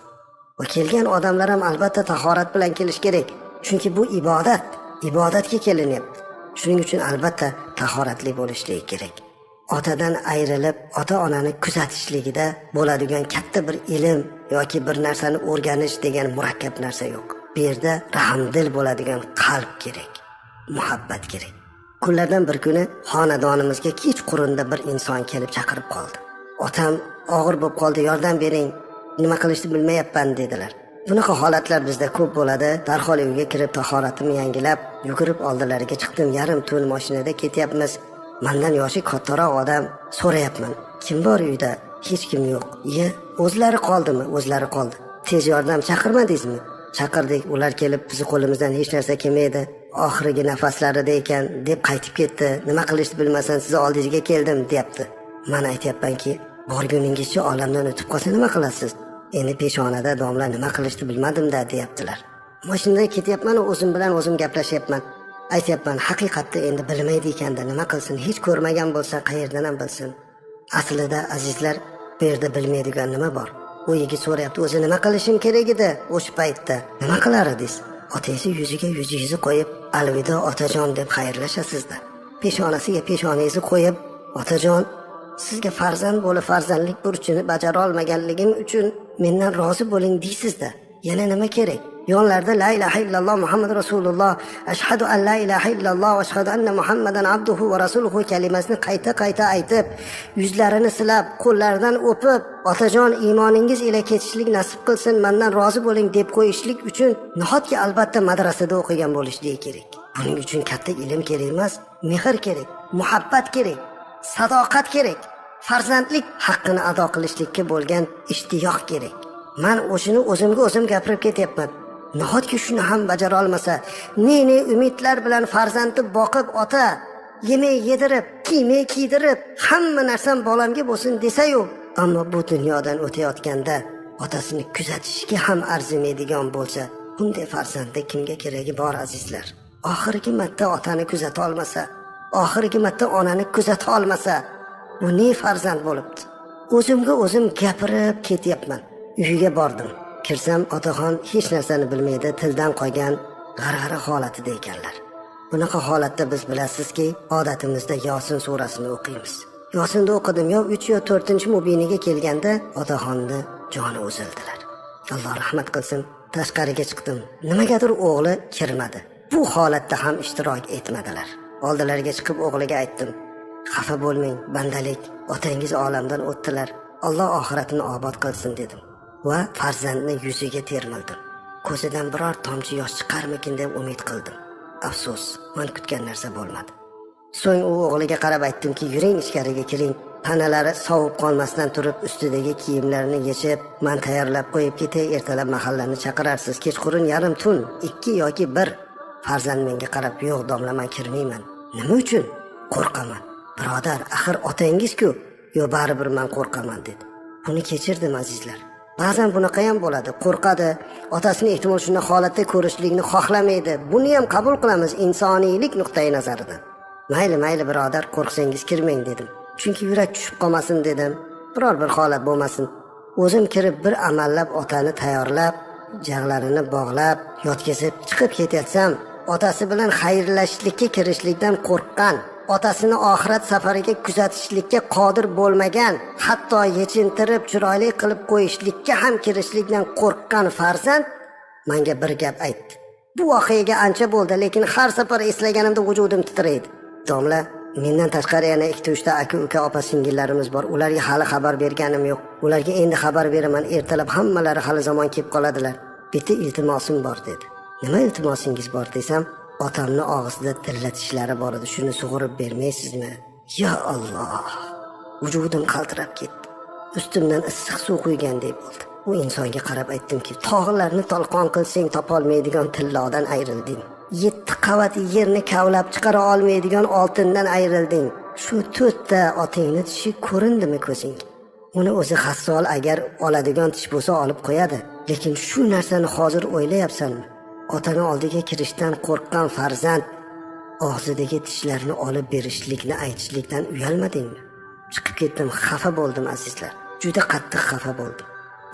Va kelgan odamlar ham albatta tahorat bilan kelish kerak. Chunki bu ibodat, ibodatga kelinyapti. Shuning uchun albatta tahoratli bo'lishligi kerak. Otadan ayrilib, ota-onani kuzatishligida bo'ladigan katta bir ilm yoki bir narsani o'rganish degan murakkab narsa yo'q. Bu yerda rahmdil bo'ladigan qalb kerak, muhabbat kerak. Kunlardan bir kuni xonadonimizga kechqurunda bir inson kelib chaqirib qoldi. Otam og'ir bo'lib qoldi, yordam bering, nima qilishni bilmayapman dedilar. Bunaqa holatlar bizda ko'p bo'ladi. Darhol uyga kirib tahoratimni yangilab, yugurib oldilariga chiqdim. Yarim tun mashinada ketyapmiz. Mendan yoshi kattaroq odam, so'rayapman. Kim bor uyda? Hech kim yo'q. O'zlari qoldimi? O'zlari qoldi. Tez yordam chaqirmadingizmi? Chaqirdik. Ular kelib, bizni qo'limizdan hech narsa kelmaydi. Oxirgi nafaslarida ekan deb qaytib ketdi. Nima qilishni bilmasam siz oldingizga keldim, deyapti. Men aytyapmanki, borguningizcha olamdan o'tib qolsa nima qilasiz? Endi peshonada domla nima qilishni bilmadim-da deyaptilar. Mashinada ketyapman, o'zim bilan o'zim gaplashyapman. Aytyapman, haqiqatda endi bilmaydi ekanda, nima qilsin? Hech ko'rmagan bo'lsa, qayerdan ham bilsin? Aslida azizlar, bu yerda bilmaydigan nima bor? U yigit so'rayapti, o'zi nima qilishim kerak edi o'sha paytda? Nima qilar edingiz? Otangiz yuziga yuzingizni qo'yib, alvido otajon deb xayrlashasizda. Peshonasiga peshonangizni qo'yib, otajon, sizga farzand bo'lib farzandlik burchini bajara olmaganligim uchun mendan rozi bo'ling deysizda. Yana nima kerak? Yonlarda la ilaha illalloh Muhammad rasululloh, ashhadu an la ilaha illalloh va ashhadu anna Muhammadan abduhu va rasuluhu kalimasini qayta aytib, yuzlarini silab, qo'llaridan o'pib, otajon iymoningiz ila ketishlik nasib qilsin, mendan rozi bo'ling deb qo'yishlik uchun nahotki albatta madrasada o'qigan bo'lishligi kerak. Buning uchun katta ilm kerak emas, mehr kerak, muhabbat kerak, sadoqat kerak, farzandlik haqqini ado qilishlikka bo'lgan ishtiyoq kerak. Men o'shini o'zimga o'zim gapirib ketyapman. Nahotki shuni ham bajara olmasa, ne umidlar bilan farzandni boqib ota, yemay yedirib, kiymay kiydirib, hamma narsam bolamga bo'lsin desa-yu, ammo bu dunyodan o'tayotganda otasini kuzatishga ham arzimaydigan bo'lsa, bunday farzandni kimga keragi bor azizlar? Oxirgi marta otani kuzata olmasa, oxirgi marta onani kuzata olmasa, bu ne farzand bo'libdi? O'zimga o'zim gapirib ketyapman. Uyiga bordim. Kirsam, otaxon hech narsani bilmaydi, tildan qolgan g'arg'ara holatida ekanlar. Bunaqa holatda biz bilasizki, odatimizda Yosin surasini o'qiymiz. Yosinda o'qidim, yo 3 yo 4-mubiniga kelganda otaxonni joni uzildilar. Alloh rahmat qilsin. Tashqariga chiqdim. Nimagadir o'g'li kirmadi. Bu holatda ham ishtirok etmadilar. Oldilariga chiqib o'g'liga aytdim. Xafa bo'lmang, bandalik, otangiz olamdan o'tdilar. Alloh oxiratini obod qilsin dedim. Va farzandni yuziga termildim. Ko'zidan biror tomchi yosh chiqarmikin deb umid qildim. Afsus, men kutgan narsa bo'lmadi. So'ng u o'g'liga qarab aytdimki, yuring ichkariga kiring. Panalari sovib qolmasdan turib, ustidagi kiyimlarini yechib, men tayyorlab qo'yib ketay, ertalab mahallani chaqirarsiz. Kechqurun yarim tun, 2 yoki 1. Farzand menga qarab, yo'q domla, men kirmayman. Nima uchun? Qo'rqaman. Birodar, axir otangiz-ku. Yo'q, baribir men qo'rqaman dedi. Buni kechirdim azizlar. Ba'zan bunaqa ham bo'ladi. Qo'rqadi, otasini ehtimol shunday holatda ko'rishlikni xohlamaydi. Buni ham qabul qilamiz insoniylik nuqtai nazaridan. Mayli birodar, qo'rqsangiz kirmang dedim. Chunki yurak tushib qolmasin dedim. Biror bir holat bo'lmasin. O'zim kirib bir amallab otani tayyorlab, jag'larini bog'lab, yotkizib chiqib ketatsam, otasi bilan xayrlashishlikka kirishlikdan qo'rqqan, otasini oxirat safariga kuzatishlikka qodir bo'lmagan, hatto yechintirib chiroyli qilib qo'yishlikka ham kirishlikdan qo'rqqan farzand menga bir gap aytdi. Bu voqeaga ancha bo'ldi, lekin har safar eslaganimda vujudim titraydi. Domla, mendan tashqari yana 2-3 ta aka-uka, opa-singillarimiz bor. Ularga hali xabar berganim yo'q. Ularga endi xabar beraman. Ertalab hammalari hali zamon kelib qoladilar. Bitta iltimosim bor dedi. Nima iltimosingiz bor desam, otamni og'zida tillatishlari bor edi. Shuni sug'urib bermaysizmi? Ya Alloh. Vujudim qaltirab ketdi. Ustimdan issiq suv quygandek bo'ldi. U insonga qarab aytdimki, tog'larni tolqon qilsang topolmaydigan tillodan ayrilding. 7 qavat yerni kavlab chiqara olmaydigan oltindan ayrilding. Shu 4 ta otangni tishi ko'rindimi ko'zingga? Uni o'zi hassol agar oladigan tish bo'lsa olib qo'yadi. Lekin shu narsani hozir o'ylayapsanmi? Otani oldiga kirishdan qo'rqqan farzand og'zidagi tishlarni olib berishlikni aytishlikdan uyalmadingmi? Chiqib ketdim, xafa bo'ldim azizlar. Juda qattiq xafa bo'ldim.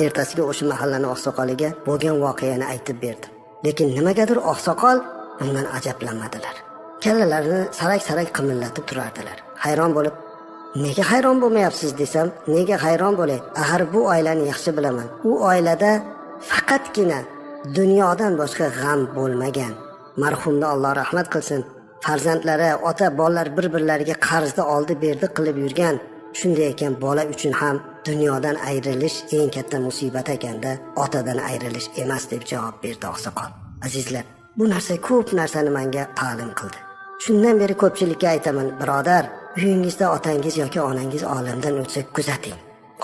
Ertasiga o'sha mahallani oqsoqoliga bo'lgan voqeani aytib berdim. Lekin nimagadir oqsoqol bundan ajablanmadilar. Kallalarini sarak-sarak qimillatib turardilar. Hayron bo'lib, "Nega hayron bo'lmayapsiz?" desam, "Nega hayron bo'lay? Axir bu oilani yaxshi bilaman. U oilada faqatgina dunyodan boshqa g'am bo'lmagan. Marhumni Alloh rahmat qilsin. Farzandlari, ota, bolalar bir-birlariga qarzni oldi-berdi qilib yurgan. Shunday ekan, bola uchun ham dunyodan ayrilish eng katta musibat ekanda, otadan ayrilish emas" deb javob berdi oqsoqol. Azizlar, bu narsa ko'p narsani menga ta'lim qildi. Shundan beri ko'pchilikka aytaman, birodar, uyingizda otangiz yoki onangiz olamdan o'tsa kuzating.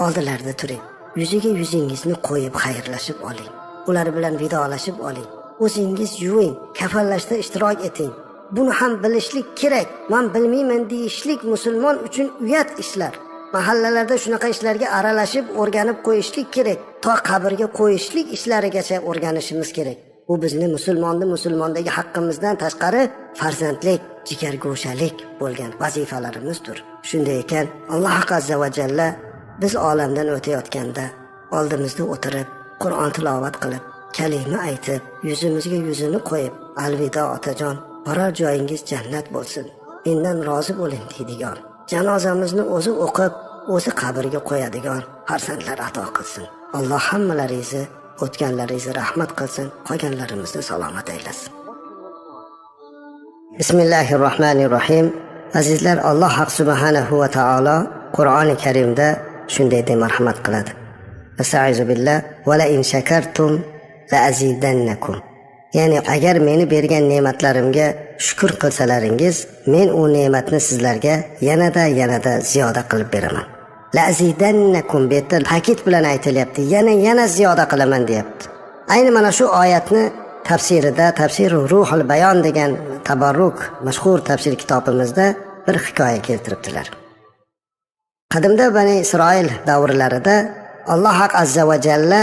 Oldilarida turing. Yuziga yuzingizni qo'yib xayrlashib oling. Ular bilan vidolashib oling. O'zingiz yuving, kafanlashda ishtirok eting. Buni ham bilishlik kerak. Men bilmayman deyishlik musulmon uchun uyat ishlar. mahallalarda shunaqa ishlarga aralashib o'rganib qo'yishlik kerak. To qabrga qo'yishlik ishlarigacha o'rganishimiz kerak. Bu bizni musulmondagi haqqimizdan tashqari farzandlik, jigargo'shalik bo'lgan vazifalarimizdir. Shunday ekan, Alloh azza va jalla biz olamdan o'tayotganda oldimizda o'tirib, Qur'on tilovat qilib, kalima aytib, yuzimizga yuzini qo'yib, alvido otajon, borar joyingiz jannat bo'lsin, mendan rozi bo'ling deydigan, janozamizni o'zi o'qib, o'zi qabrga qo'yadigan farzandlar ato qilsin. Alloh hammalaringizni, o'tganlaringizni rahmat qilsin, qolganlarimizni salomat aylasin. Bismillahirrohmanirrohim. Azizlar, Alloh subhanahu va taolo Qur'oni Karimda shunday deb marhamat qiladi. Astagfiru billah va la in shakartum la azidannakum. Ya'ni agar meni bergan ne'matlarimga shukr qilsalaringiz, men u ne'matni sizlarga yanada ziyoda qilib beraman. La azidannakum betal ta'kid bilan aytilyapti. Yana ziyoda qilaman deyapti. Ayni mana shu oyatni tafsirida, Tafsirur Ruhul Bayon degan tabarruk mashhur tafsir kitobimizda bir hikoya keltiribdilar. Qadimda Bani Isroil davrlarida Alloh azza va jalla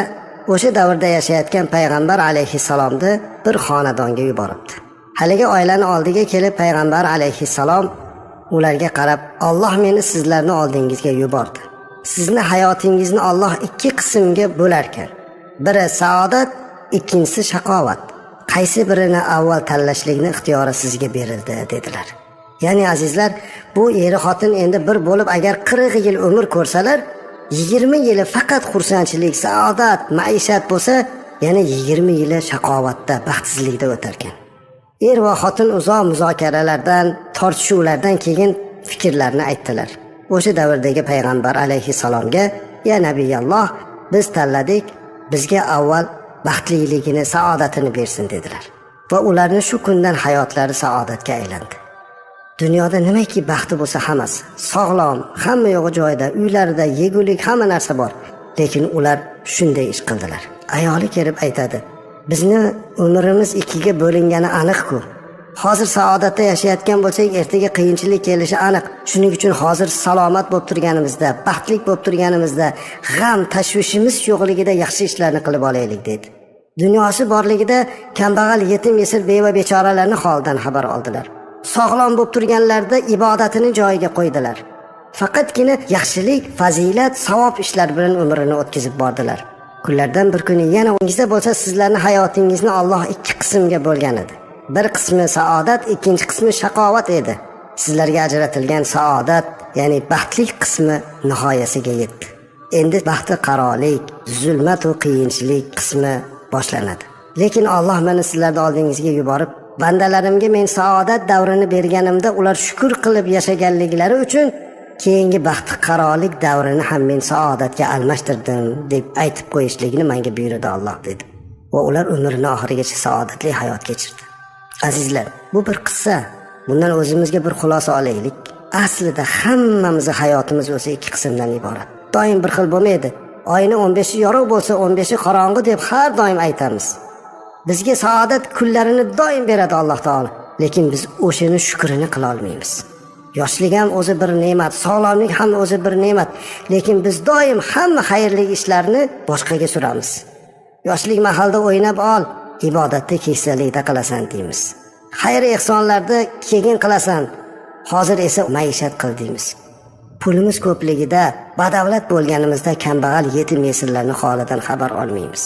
o'sha davrda yashayotgan payg'ambar alayhissalomni bir xonadonga yuboribdi. Haligi oilani oldiga kelib payg'ambar alayhissalom ularga qarab, Alloh meni sizlarni oldingizga yubordi. Sizni hayotingizni Alloh ikki qismga bo'lar ekan. Biri saodat, ikkinchisi shaqovat. Qaysi birini avval tanlashlikni ixtiyori sizga berildi dedilar. Ya'ni azizlar, bu eri xotin endi bir bo'lib agar 40 yil umr ko'rsalar, 20 yili faqat xursandchilik, saodat, maishat bo'lsa, yana 20 yili shaqovatda, baxtsizlikda o'tar ekan. Er va xotin uzoq muzokaralardan, tortishuvlardan keyin fikrlarni aytdilar. O'sha davrdagi payg'ambar alayhissalomga: "Ya Nabiyalloh, biz tanladik, bizga avval baxtliligini, saodatini bersin" dedilar. Va ularni shu kundan hayotlari saodatga aylandi. Dunyoda nimaki baxti bo'lsa hammasi, sog'lom, hamma yo'g'i joyida, uylarida yegulik, hamma narsa bor. Lekin ular shunday ish qildilar. Ayoli kelib aytadi: "Bizni umrimiz ikkiga bo'lingani aniq-ku. Hozir saodatda yashayotgan bo'lsak, ertaga qiyinchilik kelishi aniq. Shuning uchun hozir salomat bo'lib turganimizda, baxtli bo'lib turganimizda, g'am, tashvishimiz yo'qligida yaxshi ishlarni qilib olaylik" dedi. Dunyosi borligida kambag'al, yetim, yesir, beva, bechoralarning holidan xabar oldilar. Sog'lom bo'lib turganlarda ibodatini joyiga qo'ydilar. Faqatgina yaxshilik, fazilat, savob ishlar bilan umrini o'tkazib bordilar. Kunlardan bir kuni yana o'ngizda bo'lsa, sizlarning hayotingizni Alloh ikki qismga bo'lgan edi. Bir qismi saodat, ikkinchi qismi shaqovat edi. Sizlarga ajratilgan saodat, ya'ni baxtlik qismi nihoyasiga yetdi. Endi baxti qarolik, zulmat va qiyinchilik qismi boshlanadi. Lekin Alloh meni sizlarning oldingizga yuborib, bandalarimga men saodat davrini berganimda ular shukr qilib yashaganliklari uchun keyingi baxti qarolik davrini ham men saodatga almashtirdim deb aytib qo'yishligini menga buyurdi Alloh dedi. Va ular umrining oxirigacha saodatli hayot kechirdi. Azizlar, bu bir qissa. Bundan o'zimizga bir xulosa olaylik. Aslida hammamizning hayotimiz o'sha ikki qismdan iborat. Doim bir xil bo'lmaydi. Oyning 15i yorug' bo'lsa, 15i qorong'i deb har doim aytamiz. Bizga saodat kunlarini doim beradi Alloh taolo, lekin biz o'shani shukrini qila olmaymiz. Yoshlik ham o'zi bir ne'mat, sog'lomlik ham o'zi bir ne'mat, lekin biz doim hamma xayrli ishlarni boshqaga suramiz. Yoshlik mahalda o'ynab ol, ibodatda keksalikda qilasan deymiz. Xayr ehsonlarda keyin qilasan, hozir esa maishat qil deymiz. Pulimiz ko'pligida, badavlat bo'lganimizda kambag'al, yetim, yesirlarning holidan xabar olmaymiz.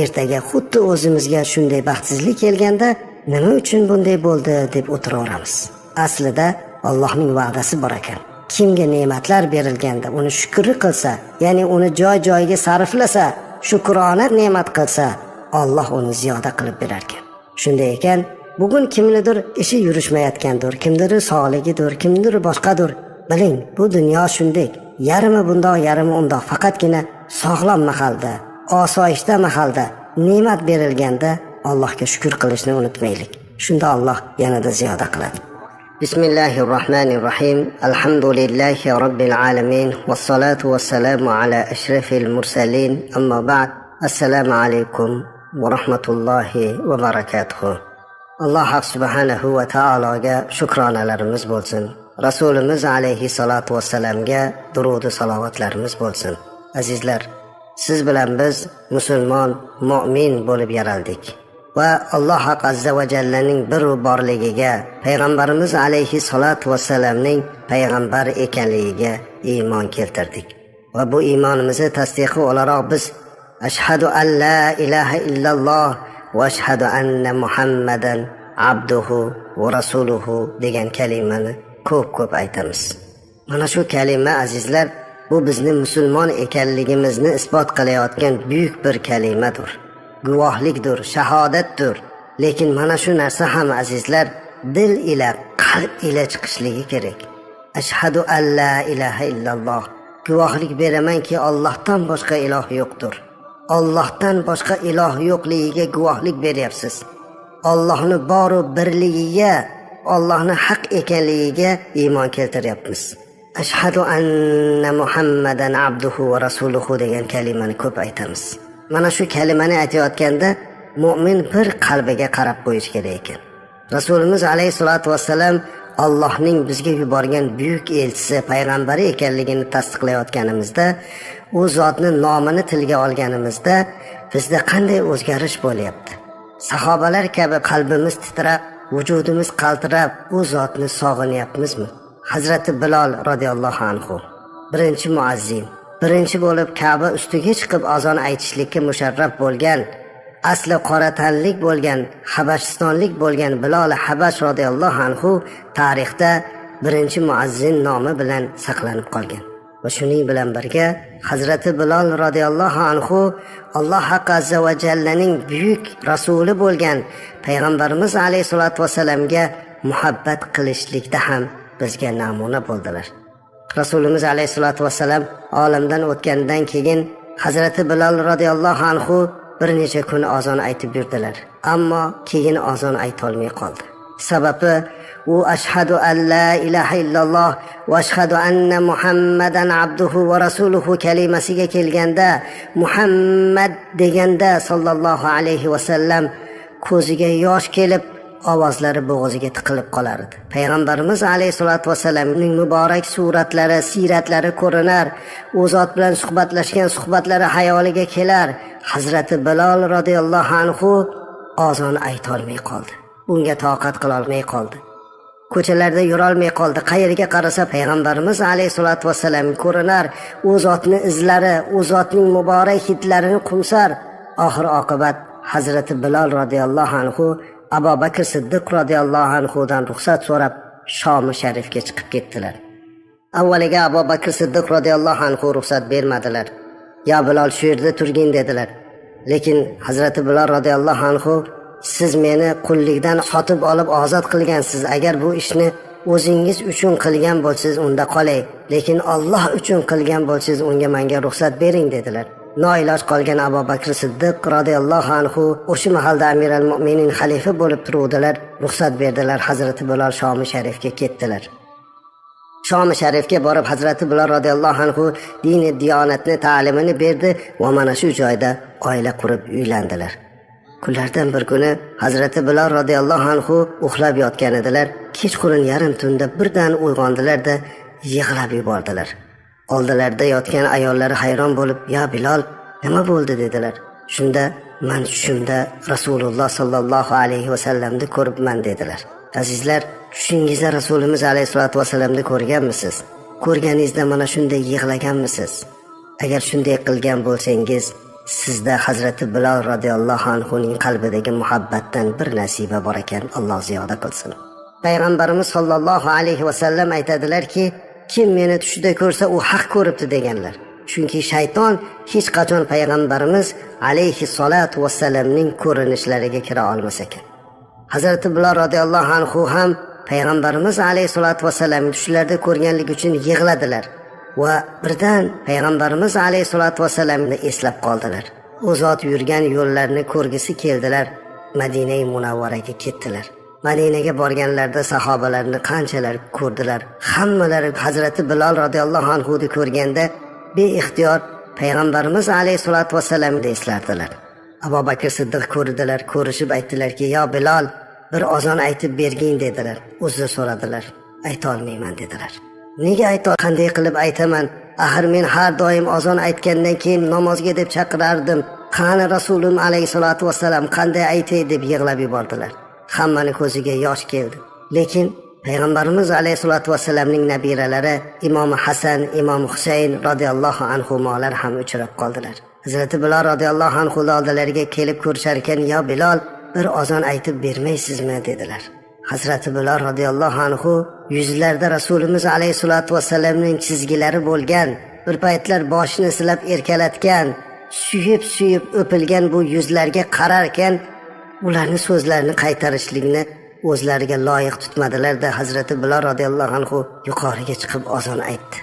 Ertaga xuddi o'zimizga shunday baxtsizlik kelganda, nima uchun bunday bo'ldi deb o'tiraveramiz. Aslida Allohning va'dasi bor ekan. Kimga ne'matlar berilganda uni shukr qilsa, ya'ni uni joy-joyiga sarflasa, shukrona ne'mat qilsa, Alloh uni ziyoda qilib berar ekan. Shunday ekan, bugun kimnidir ishi yurishmayotgandir, kimdir sog'ligidir, kimdir boshqadir. Biling, bu dunyo shunday. Yarimi bundoq, yarimi undoq. Faqatgina sog'lom mahalda, osoyishta mahalda ne'mat berilganda Allohga shukr qilishni unutmaylik. Shunda Alloh yanada ziyoda qiladi. Bismillahirrohmanirrohim. Alhamdulillahi robbil alamin. Vassalatu vassalamu ala ashrafil mursalin. Amma ba'd. Assalomu alaykum va rahmatullohi va barakatuh. Alloh subhanahu va taologa shukronalarimiz bo'lsin. Rasulimiz alayhissalatu vassalamga durud-u salovatlarimiz bo'lsin. Azizlar, siz bilan biz musulmon, mu'min bo'lib yaraldik va Alloh azza va jallaning bir borligiga, payg'ambarimiz alayhissalatu vassalamning payg'ambar ekanligiga iymon keltirdik. Va bu iymonimizni tasdiqi o'laroq biz ashhadu an la ilaha illalloh va ashhadu anna Muhammadan abduhu va rasuluhu degan kalimani ko'p aytamiz. Mana shu kalima azizlar, bu bizni musulmon ekanligimizni isbot qilayotgan buyuk bir kalimadir. Guvohlikdir, shahodatdir. Lekin mana shu narsa ham azizlar dil ila, qalb ila chiqishligi kerak. Ashhadu an la ilaha illalloh. Guvohlik beramanki Allohdan boshqa iloh yo'qdir. Allohdan boshqa iloh yo'qligiga guvohlik beryapsiz. Allohning boru birligiga, Allohning haq ekanligiga iymon keltiryapmiz. Ashhadu anna Muhammadan abduhu va rasuluhu degan kalimani ko'p aytamiz. Mana shu kalimani aytayotganda mu'min bir qalbiga qarab qo'yish kerak ekan. Rasulimiz alayhisolatu vassalam Allohning bizga yuborgan buyuk elchisi, payg'ambari ekanligini tasdiqlayotganimizda, u zotning nomini tilga olganimizda bizda qanday o'zgarish bo'lyapti? Sahobalar kabi qalbimiz titrab, vujudimiz qaltirab, u zotni sog'inyapmizmi? Hazrati Bilol radhiyallohu anhu, birinchi muazzin, birinchi bo'lib Ka'ba ustiga chiqib azon aytishlikka musharraf bo'lgan, asli qora tanlik bo'lgan, habashistonlik bo'lgan Bilol Habash radhiyallohu anhu tarixda birinchi muazzin nomi bilan saqlanib qolgan. Va shuning bilan birga Hazrati Bilol radhiyallohu anhu Alloh azza va jallaning buyuk rasuli bo'lgan payg'ambarimiz alayhisolatu vasallamga muhabbat qilishlikda ham bizga namuna bo'ldilar. Rasulimiz alayhisolatu vasallam olamdan o'tgandan keyin Hazrati Bilol radhiyallohu anhu bir necha kun azon aytib yurdilar, ammo keyin azon ayta olmay qoldi. Sababi u ashhadu an la ilaha illalloh va ashhadu anna Muhammadan abduhu va rasuluhu kalimasiga kelganda, Muhammad deganda sallallohu alayhi va sallam ko'ziga yosh kelib, ovozlari bo'g'ziga tiqilib qolar edi. Payg'ambarimiz alayhisolatu vasallamning muborak suratlari, siratlari ko'rinar, u zot bilan suhbatlashgan suhbatlari hayoliga kelar. Hazrati Bilol radhiyallohu anhu azon ayta olmay qoldi. Bunga toqat qila olmay qoldi. Ko'chalarda yura olmay qoldi. Qayerga qarasa payg'ambarimiz alayhisolatu vasallam ko'rinar, u zotning izlari, u zotning muborak hidlarini qumsar. Oxir oqibat Hazrati Bilol radhiyallohu anhu Abu Bakr Siddiq radhiyallohu anhudan ruxsat so'rab Shom sharifga chiqib ketdilar. Avvaliga Abu Bakr Siddiq radhiyallohu anhu ruxsat bermadilar. "Ya Bilol, shu yerda turgin" dedilar. Lekin Hazrati Bilol radhiyallohu anhu, "Siz meni qullikdan sotib olib ozod qilgansiz. Agar bu ishni o'zingiz uchun qilgan bo'lsangiz unda qolay. Lekin Alloh uchun qilgan bo'lsangiz unga menga ruxsat bering" dedilar. Noiloj qolgan Abu Bakr Siddiq radhiyallohu anhu o'sha mahalda Amiral Mu'minin xalifa bo'lib turuvdilar. Ruxsat berdilar. Hazrati Bilol Shom sharifga ketdilar. Shom sharifga borib Hazrati Bilol radhiyallohu anhu dini diyonatni ta'limini berdi va mana shu joyda oila qurib uylandilar. Kunlardan bir kuni Hazrati Bilol radhiyallohu anhu uxlab yotgan edilar. Kechqurun yarim tunda birdan uyg'ondilar-da yig'lab yubordilar. Oldilarida yotgan ayollari hayron bo'lib, "Ya Bilol, nima bo'ldi?" dedilar. Shunda "Men tushimda Rasululloh sallallohu alayhi va sallamni ko'ribman" dedilar. Azizlar, tushingizda Rasulimiz alayhisolatu vasallamni ko'rganmisiz? Ko'rganingizda mana shunday yig'laganmisiz? Agar shunday qilgan bo'lsangiz, sizda Hazrati Bilol radhiyallohu anhuning qalbidagi muhabbatdan bir nasiba bor ekan, Alloh ziyoda qilsin. Payg'ambarimiz sallallohu alayhi va sallam aytadilar-ki, "Kim meni tushida ko'rsa, u haq ko'ribdi" deganlar. Chunki shayton hech qachon payg'ambarimiz alayhi salatu vasallamning ko'rinishlariga kira olmas ekan. Hazrati Bilol radhiyallohu anhu ham payg'ambarimiz alayhi salatu vasallamni tushlarda ko'rganligi uchun yig'ladilar va birdan payg'ambarimiz alayhi salatu vasallamni eslab qoldilar. U zot yurgan yo'llarni ko'rgisi keldilar. Madina Munavvaraga ketdilar. Madinaga borganlarida sahobalarni qanchalar ko'rdilar. Hammalari Hazrati Bilol radhiyallohu anhu ni ko'rganda beixtiyor payg'ambarimiz alayhisolatu vasallamni eslardilar. Abu Bakr Siddiq ko'rdilar, ko'rishib aytdilarki, "Ya Bilol, bir azon aytib bergin" dedilar. Uzr so'radilar. ayta olmayman dedilar. Nega qanday qilib aytaman? Axir men har doim azon aytgandan keyin namozga deb chaqirardim. Qani Rasulim alayhisolatu vassalam qanday aytay deb yig'lab yubordilar. Hammaning ko'ziga yosh keldi. Lekin Payg'ambarimiz alayhisolatu vassalamning nabiralari Imom Hasan, Imom Husayn radhiyallohu anhumolar ham uchrab qoldilar. Hazrati Bilol radhiyallohu anhu oldilariga kelib ko'rishar ekan, "Ya Bilol, bir azon aytib bermaysizmi?" dedilar. Hazrati Bilol radhiyallohu anhu yuzlarda Rasulimiz alayhisolatu vassalamning chizgilari bo'lgan, bir paytlar boshini silab erkalatgan, suyib o'pilgan bu yuzlarga qarar ekan, ularning so'zlarini qaytarishlikni o'zlariga loyiq tutmadilar-da. Hazrati Bilol radhiyallohu anhu yuqoriga chiqib azon aytdi.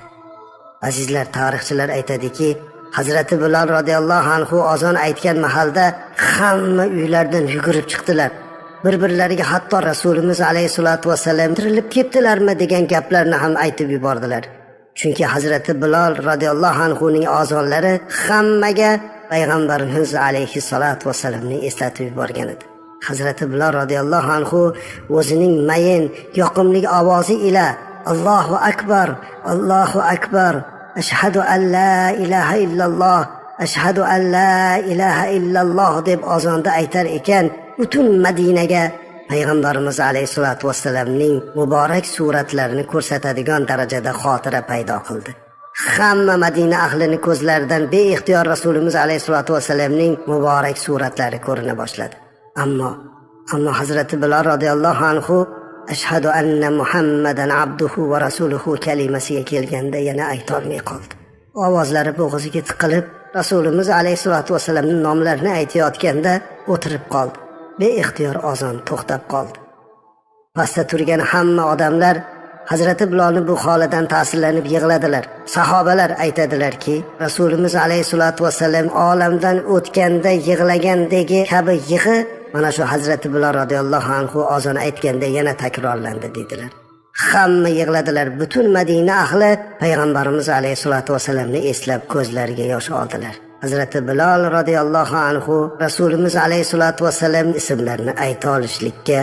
Azizlar, tarixchilar aytadiki, Hazrati Bilol radhiyallohu anhu azon aytgan mahalda hamma uylardan yugurib chiqdilar. Bir-birlariga hatto Rasulimiz alayhisolatu vassalam tirilib ketdilarmi degan gaplarni ham aytib yubordilar. Chunki Hazrati Bilol radhiyallohu anhuning azonlari hammaga Payg'ambarimiz alayhisolatu vassalamni eslatib yuborgan edi. Hazrati Bilol radhiyallohu anhu o'zining mayin, yoqimli ovozi ila Allohu akbar, Allohu akbar, ashhadu an la ilaha illalloh, ashhadu an la ilaha illalloh deb azonda aytar ekan, butun Madinaga Payg'ambarimiz alayhisolatu vassalamning muborak suratlarini ko'rsatadigan darajada xotira paydo qildi. Hamma Madina ahlini ko'zlaridan beixtiyor Rasulimiz alayhisolatu vassalamning muborak suratlari ko'rina boshladi. Ammo Hazrati Bilol radhiyallohu anhu ashhadu anna Muhammadan abduhu va rasuluhu kalimasiga kelganda yana ayta olmay qoldi. Ovozlari bo'g'ziga tiqilib, Rasulimiz alayhisolatu vassalamning nomlarini aytayotganda o'tirib qoldi. Beixtiyor azon to'xtab qoldi. Pastda turgan hamma odamlar Hazrati Bilolning bu holidan ta'sirlanib yig'ladilar. Sahobalar aytadilarki, Rasulimiz alayhisolatu vassalam olamdan o'tganda yig'lagandagi kabi yig'i mana shu Hazrati Bilol radhiyallohu anhu azon aytganda yana takrorlandi dedilar. Hamma yig'ladilar. Butun Madina ahli Payg'ambarimiz alayhisolatu vassalamni eslab ko'zlariga yosh oldilar. Hazrati Bilol radhiyallohu anhu Rasulimiz alayhisolatu vassalam ismlarini ayta olishlikka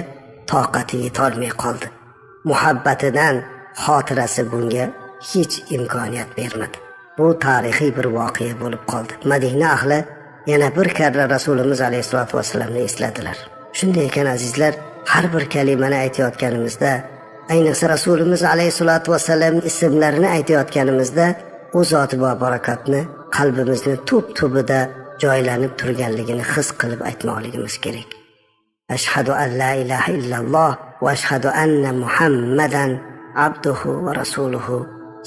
toqati yetolmay qoldi. Muhabbatidan xotirasi bunga hech imkoniyat bermadi. Bu tarixiy bir voqea bo'lib qoldi. Madina ahli yana bir karra Rasulimiz alayhisolatu vassalamni esladilar. Shunday ekan azizlar, har bir kalimani aytayotganimizda, ayniqsa Rasulimiz alayhisolatu vassalam ismlarini aytayotganimizda, u zot va barakatni qalbimizni tub-tubida joylanib turganligini his qilib aytmoqligimiz kerak. Ashhadu an la ilaha illalloh va ashhadu anna Muhammadan abduhu va rasuluhu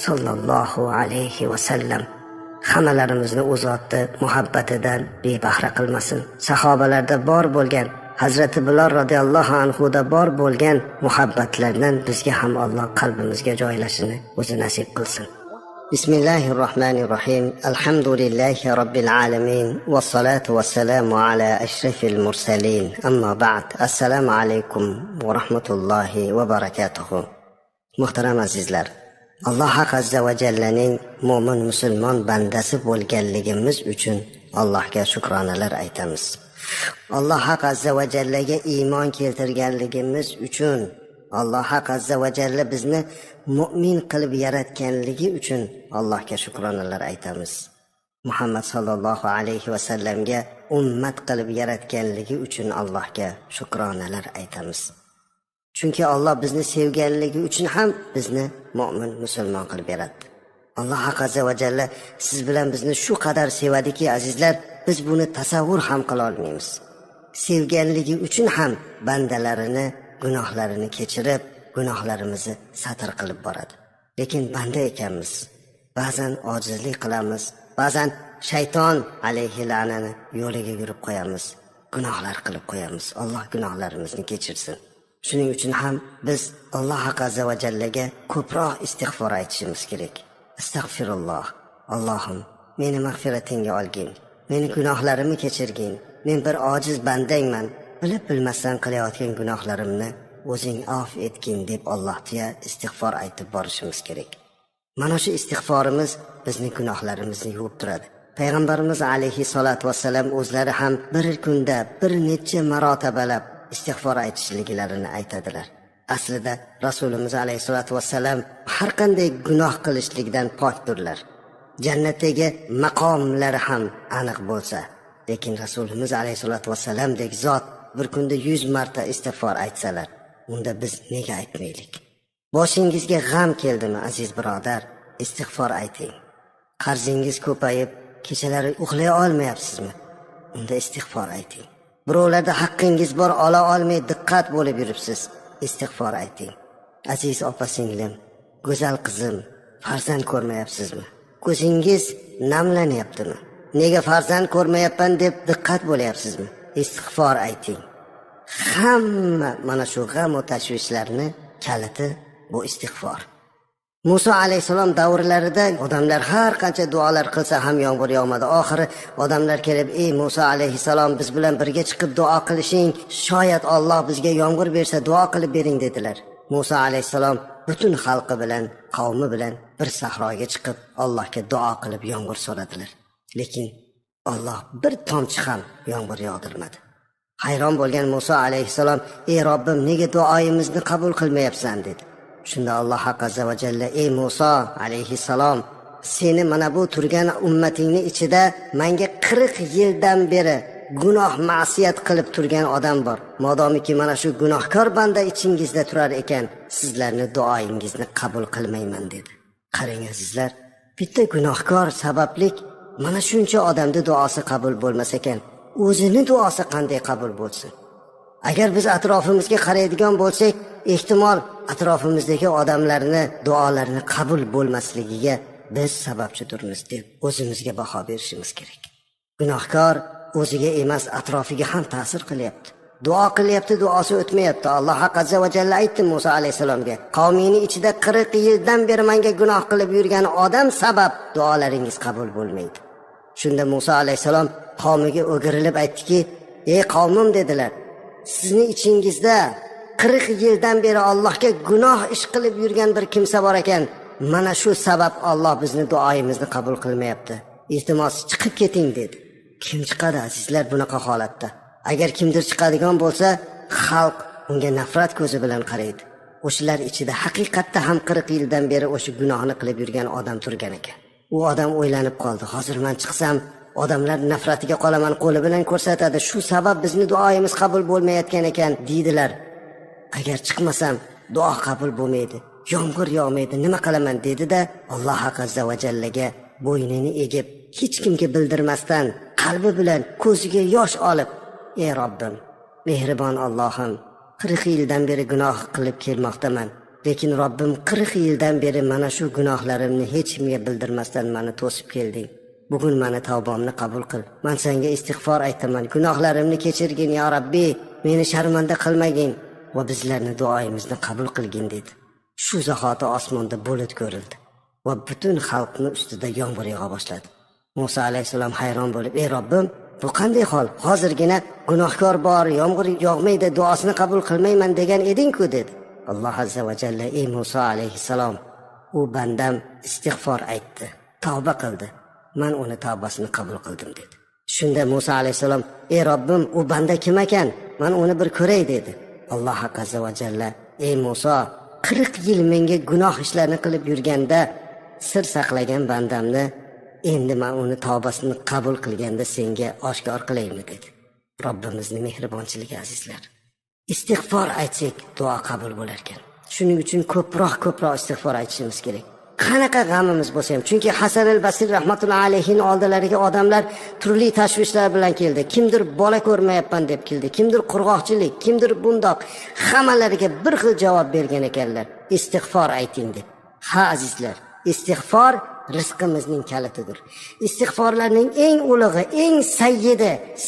sallallohu alayhi va sallam. Hammalarimizni u zotni muhabbatidan bebahra qilmasin. Sahobalarda bor bo'lgan, Hazrati Bilol radhiyallohu anhuda bor bo'lgan muhabbatlardan bizga ham Alloh qalbimizga joylashini o'zi nasib qilsin. Bismillahirrohmanirrohim. Alhamdulillahi robbil alamin. Vassalatu vassalamu ala ashrafil mursalin. Amma ba'd. Assalomu alaykum va rahmatullohi va barakatuh. Muhtaram azizlar, Alloh azza va jallaning mo'min musulmon bandasi bo'lganligimiz uchun Allohga shukronalar aytamiz. Alloh azza va jallaga iymon keltirganligimiz uchun, Alloh azza va jalla bizni mu'min qilib yaratganligi uchun Allohga shukronalar aytamiz. Muhammad sallallohu alayhi va sallamga ummat qilib yaratganligi uchun Allohga shukronalar aytamiz. Chunki Alloh bizni sevganligi uchun ham bizni mu'min musulmon qilib yaratdi. Alloh azza va jalla siz bilan bizni shu qadar sevadiki azizlar, biz buni tasavvur ham qila olmaymiz. Sevganligi uchun ham bandalarini gunohlarini kechirib, gunohlarimizni satr qilib boradi. Lekin banda ekanmiz. Ba'zan ojizlik qilamiz, ba'zan shayton alayhi la'nani yo'liga yurib qo'yamiz, gunohlar qilib qo'yamiz. Alloh gunohlarimizni kechirsin. Shuning uchun ham biz Alloh azza va jallaga ko'proq istig'for aytishimiz kerak. Astagfirulloh. Allohim, meni mag'firatingga olgin. Meni gunohlarimni kechirgin. Men bir ojiz bandangman. Bilib bilmasdan qilayotgan gunohlarimni o'zing af etgin deb Allohga istig'for aytib borishimiz kerak. Mana shu istig'forimiz bizni gunohlarimizni yuvib turadi. Payg'ambarimiz alayhi salatu vassalam o'zlari ham bir kunda bir necha marotabalab istig'for aytishliklarini aytadilar. Aslida Rasulimiz alayhisolatu vassalam har qanday gunoh qilishlikdan pokdirlar. Jannatdagi maqomlari ham aniq bo'lsa, lekin Rasulimiz alayhisolatu vassalamdek zot bir kunda 100 marta istig'for aytsalar, unda biz nega aytmaylik? Boshingizga g'am keldimi, aziz birodar, istig'for ayting. Qarzingiz ko'payib, kechalari uxlay olmayapsizmi? Unda istig'for ayting. Birovlarda haqqingiz bor, ola olmay diqqat bo'lib yuribsiz. Istig'for ayting. Aziz opa-singlim, go'zal qizim, farzand ko'rmayapsizmi? Ko'zingiz namlanyaptimi? Nega farzand ko'rmayapman deb diqqat bo'layapsizmi? Istig'for ayting. Hamma mana shu g'am va tashvishlarni kaliti bu istig'for. Musa alayhisalom davrlarida odamlar har qancha duolar qilsa ham yomg'ir yog'madi. Oxiri odamlar kelib, "Ey Musa alayhisalom, biz bilan birga chiqib duo qilishing, shoyat Alloh bizga yomg'ir bersa duo qilib bering" dedilar. Musa alayhisalom butun xalqi bilan, qavmi bilan bir sahroga chiqib Allohga duo qilib yomg'ir so'radilar. Lekin Alloh bir tomchi ham yomg'ir yog'dirmadi. Hayron bo'lgan Musa alayhisalom, "Ey Robbim, nega duoyimizni qabul qilmayapsan?" dedi. Shunda Alloh azza va jalla, "Ey Musa alayhisalom, seni mana bu turgan ummatingning ichida menga 40 yildan beri gunoh ma'siyat qilib turgan odam bor. Modomiki mana shu gunohkor banda ichingizda turar ekan, sizlarni duoyingizni qabul qilmayman" dedi. Qarang azizlar, bitta gunohkor sabablik mana shuncha odamning duosi qabul bo'lmas ekan, o'zini duosi qanday qabul bo'lsin? Agar biz atrofimizga qaraydigan bo'lsak, ehtimol atrofimizdagi odamlarni duolarini qabul bo'lmasligiga biz sababchidirmiz deb o'zimizga baho berishimiz kerak. Gunohkor o'ziga emas, atrofiga ham ta'sir qilyapti. Duo qilyapti, duosi o'tmayapti. Alloh azza va jalla aytdi Musa alayhisalomga, "Qavmingning ichida 40 yildan beri menga gunoh qilib yurgan odam sabab duolaringiz qabul bo'lmaydi." Shunda Musa alayhisalom qavmiga o'girilib aytdiki, "Ey qavmim" dedilar, "Sizning ichingizda 40 yildan beri Allohga gunoh ish qilib yurgan bir kimsa bor ekan. Mana shu sabab Alloh bizni duoyimizni qabul qilmayapti. Iltimos chiqib keting" dedi. Kim chiqadi azizlar bunaqa holatda? Agar kimdir chiqadigan bo'lsa, xalq unga nafrat ko'zi bilan qaraydi. O'shalar ichida haqiqatda ham 40 yildan beri o'sha gunohni qilib yurgan odam turgan ekan. U odam o'ylanib qoldi, hozir men chiqsam odamlar nafratiga qolaman, qo'li bilan ko'rsatadi. Shu sabab bizni duoyimiz qabul bo'lmayotgan ekan deydilar. Agar chiqmasam duo qabul bo'lmaydi, yomg'ir yog'maydi, nima qilaman dedi-da, Alloh azza va jallaga bo'ynini egib, hech kimga bildirmasdan qalbi bilan ko'ziga yosh olib, "Ey Robbim, mehribon Allohim, 40 yildan beri gunoh qilib kelmoqdaman. Lekin Robbim 40 yildan beri mana shu gunohlarimni hech kimga bildirmasdan meni to'sib kelding. Bugun meni tavbamni qabul qil. Men senga istig'for aytaman. Gunohlarimni kechirgin ya Robbi, meni sharmanda qilmagin va bizlarni duoyimizni qabul qilgin" dedi. Shu zahoti osmonda bulut ko'rildi va butun xalqni ustida yomg'ir yog'a boshladi. Musa alayhisalom hayron bo'lib, "Ey Robbim, bu qanday hol? Hozirgina gunohkor bor, yomg'ir yog'maydi, duosini qabul qilmayman degan eding-ku" dedi. Alloh azza va jalla, "Ey Musa alayhisalom, u bandam istig'for aytdi, tavba qildi. Men uni tavbasini qabul qildim" dedi. Shunda Musa alayhisalom, "Ey Robbim, u banda kim ekan? Men uni bir ko'ray" dedi. Alloh azza va jalla, "Ey Musa, 40 yil menga gunoh ishlarni qilib yurganda sir saqlagan bandamni endi men uni tavbasini qabul qilganda senga oshkor qilaymi" dedi. Robbimizning mehribonchiligi azizlar. Istig'for aytsak duo qabul bo'lar ekan. Shuning uchun ko'proq istig'for aytishimiz kerak. Qanaqa g'amimiz bo'lsa ham, chunki Hasan al-Basri rahmatullohi alayhining oldilariga odamlar turli tashvishlar bilan keldi. Kimdir bola ko'rmayapman deb keldi, kimdir qurg'oqchilik, kimdir bundoq. Hammalariga bir xil javob bergan ekanlar. Istig'for ayting deb. Ha azizlar, istig'for rizqimizning kalitidir. Istig'forlarning eng ulug'i, eng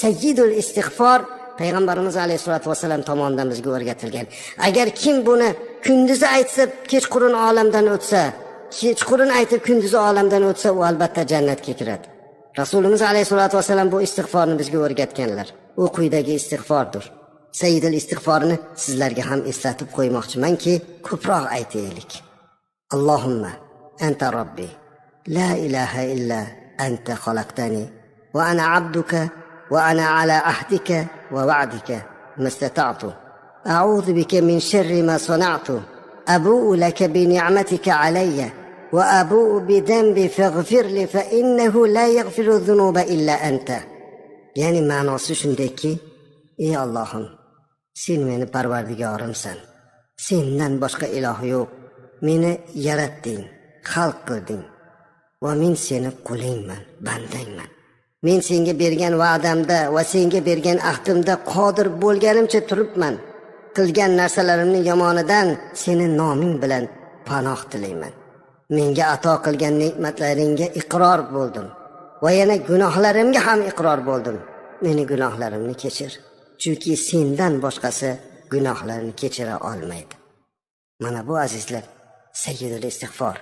sayyidul istig'for Payg'ambarimiz alayhisolatu vasallam tomonidan bizga o'rgatilgan. Agar kim buni kunduzi aytsa, kechqurun olamdan o'tsa, kechqurun aytib kunduzi olamdan o'tsa, u albatta jannatga kiradi. Rasulimiz alayhisolatu vasallam bu istig'forni bizga o'rgatganlar. U quyidagi istig'fordir. Sayyidul istig'forni sizlarga ham eslatib qo'ymoqchimanki, ko'proq aytaylik. Allohumma anta robbi, la ilaha illa anta xalaqtani va ana abduka va ana ala ahdika va va'dika mastata'tu. أعوذ بك من شر ما صنعت أبوء لك بنعمتك علي وأبوء بذنبي فاغفر لي فإنه لا يغفر الذنوب إلا أنت. ya'ni ma'nosi shundayki, ey Allohim, sen meni parvardigorimsan, sendan boshqa iloh yo'q, meni yaratding, xalq qilding va men seni qulingman, bandangman. Men senga bergan va'damda va senga bergan ahdimda qodir bo'lganimcha turibman. Qilgan narsalarimni yomonidan seni noming bilan panoh tilayman. Menga ato qilgan ne'matlaringga iqror bo'ldim va yana gunohlarimga ham iqror bo'ldim. Meni gunohlarimni kechir, chunki sendan boshqasi gunohlarni kechira olmaydi. Mana bu azizlar, sayyidul istig'for.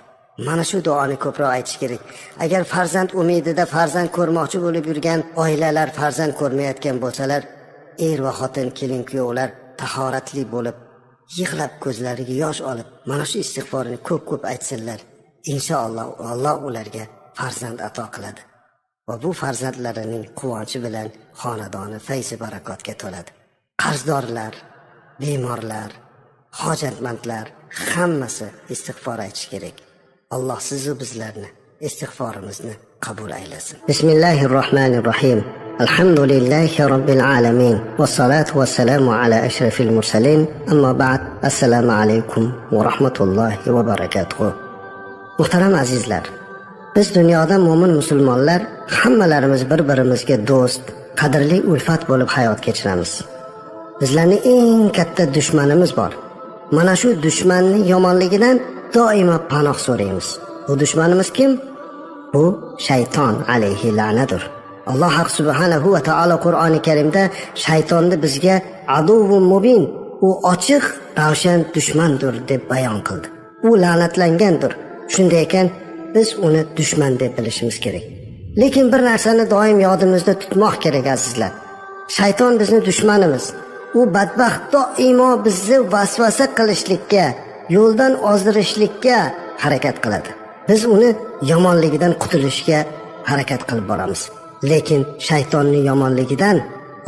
Mana shu duoni ko'proq aytish kerak. Agar farzand umidida farzand ko'rmoqchi bo'lib yurgan oilalar farzand ko'rmayotgan bo'lsalar, er va xotin, kelin kuyovlar tahoratli bo'lib, yig'lab ko'zlariga yosh olib, mana shu istig'forni ko'p aytsinlar. Inshaalloh Alloh ularga farzand ato qiladi. Va bu farzandlarining quvonchi bilan xonadoni fayzi barakotga to'ladi. Qarzdorlar, bemorlar, hojatmandlar hammasi istig'for aytish kerak. Alloh sizni bizlarni istig'forimizni qabul aylasin. Bismillahirrohmanirrohim. Alhamdulillahi robbil alamin. Vassalatu vassalamu ala ashrafil mursalin. Amma ba'd. Assalomu alaykum va rahmatullohi va barakatuh. Muhtaram azizlar, biz dunyoda mo'min musulmonlar hammalarimiz bir-birimizga do'st, qadrli ulfat bo'lib hayot kechiramiz. Bizlarning eng katta dushmanimiz bor. Mana shu dushmanning yomonligidan doimo panoh so'raymiz. Bu dushmanimiz kim? Bu shayton alayhi la'natur. Alloh subhanahu va taolo Qur'oni Karimda shaytonni bizga aduvun mubin, u ochiq, ravshan dushmandir deb bayon qildi. U la'natlangandir. Shunday ekan, biz uni dushman deb bilishimiz kerak. Lekin bir narsani doim yodimizda tutmoq kerak azizlar. Shayton bizning dushmanimiz. U badbaxt doimo bizni vasvasa qilishlikka, yo'ldan ozdirishlikka harakat qiladi. Biz uni yomonligidan qutulishga harakat qilib boramiz. Lekin shaytonning yomonligidan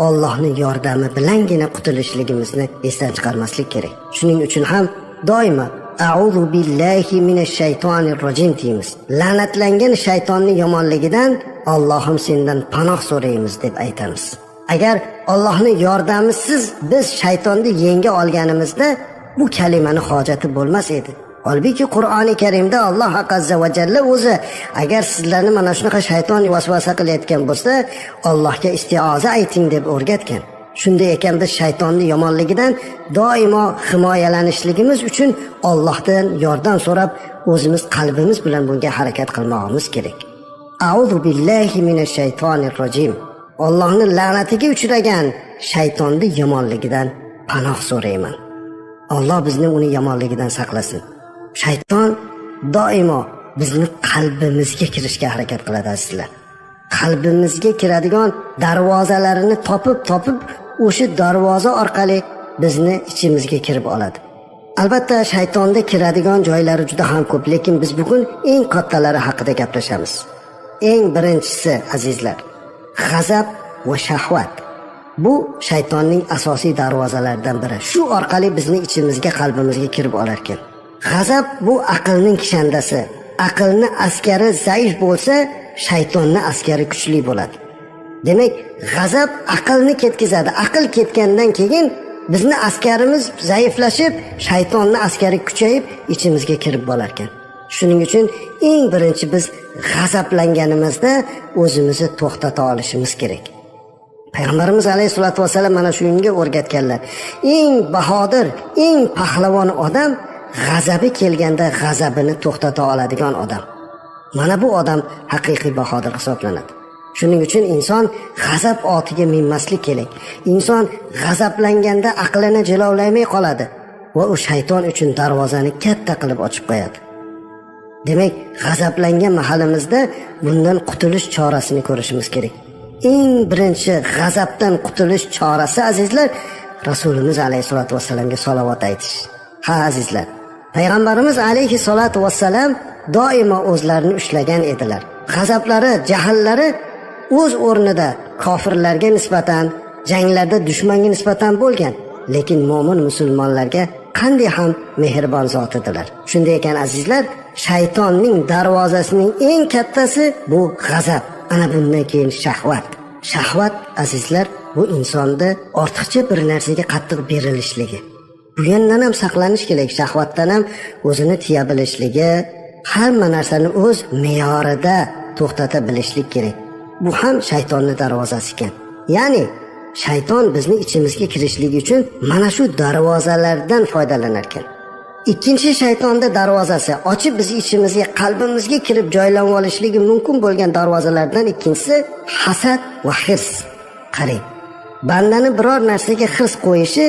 Allohning yordami bilangina qutulishligimizni esdan chiqarmaslik kerak. Shuning uchun ham doimo A'udhu billahi minash shaytonir rojim deymiz. La'natlangan shaytonning yomonligidan Allohim sendan panoh so'raymiz deb aytamiz. Agar Allohning yordamisiz biz shaytonni yenga olganimizda bu kalimani hojati bo'lmas edi. Holbuki Qur'oni Karimda Alloh azza va jalla o'zi agar sizlarni mana shunaqa shayton vasvasa qilayotgan bo'lsa, Allohga istioza ayting deb o'rgatgan. Shunday ekan biz shaytonning yomonligidan doimo himoyalanishligimiz uchun Allohdan yordam so'rab, o'zimiz qalbimiz bilan bunga harakat qilmoqimiz kerak. A'udhu billahi minash shaytonir rojim. Allohning la'natiga uchragan shaytonning yomonligidan panoh so'rayman. Alloh bizni uni yomonligidan saqlasin. Shayton doimo bizni qalbimizga kirishga harakat qiladi azizlar. Qalbimizga kiradigan darvozalarini topib o'sha darvoza orqali bizni ichimizga kirib oladi. Albatta shaytonda kiradigan joylari juda ham ko'p, lekin biz bugun eng kattalari haqida gaplashamiz. Eng birinchisi azizlar, g'azab va shahvat. Bu shaytonning asosiy darvozalaridan biri. Shu orqali bizni ichimizga, qalbimizga kirib olar ekan. G'azab bu aqlning kishandasi. Aqlni askari zaif bo'lsa, shaytonni askari kuchli bo'ladi. Demak, g'azab aqlni ketkizadi. Aql ketgandan keyin bizni askarimiz zaiflashib, shaytonni askari kuchayib ichimizga kirib bo'lar ekan. Shuning uchun eng birinchi biz g'azablanganimizda o'zimizni to'xtata olishimiz kerak. Payg'ambarimiz alayhisolatu vasallam mana shunga o'rgatganlar. Eng bahodir, eng pahlavon odam g'azabi kelganda g'azabini to'xtata oladigan odam. Mana bu odam haqiqiy bahodir hisoblanadi. Shuning uchun inson g'azab otiga minmaslik kerak. Inson g'azablanganda aqlini jilovlamay qoladi va u shayton uchun darvozani katta qilib ochib qo'yadi. Demak, g'azablangan mahalimizda bundan qutulish chorasini ko'rishimiz kerak. Eng birinchi g'azabdan qutulish chorasi azizlar, Rasulimiz alayhisolatu vasallamga salovat aytish. Ha azizlar, Payg'ambarimiz alayhisolatu vasallam doimo o'zlarini ushlagan edilar. G'azablari, jahllari o'z o'rnida kofirlarga nisbatan, janglarda dushmanga nisbatan bo'lgan. lekin mo'min musulmonlarga qanday ham mehribon zot edilar. Shunday ekan azizlar, shaytonning darvozasining eng kattasi bu g'azab. Ana bundan keyin shahvat. Shahvat azizlar, bu insonda ortiqcha bir narsaga qattiq berilishligi. Bu yandan ham saqlanish kerak. Shahvatdan ham o'zini tiya bilishligi, hamma narsani o'z me'yorida to'xtata bilishlik kerak. Bu ham shaytonning darvozasi ekan. Ya'ni shayton bizni ichimizga kirishligi uchun mana shu darvozalardan foydalanar ekan. Ikkinchi shaytonning darvozasi ochib biz ichimizga, qalbimizga kirib joylanib olishligi mumkin bo'lgan darvozalardan ikkinchisi hasad va hirs. Qarang, bandani biror narsaga hirs qo'yishi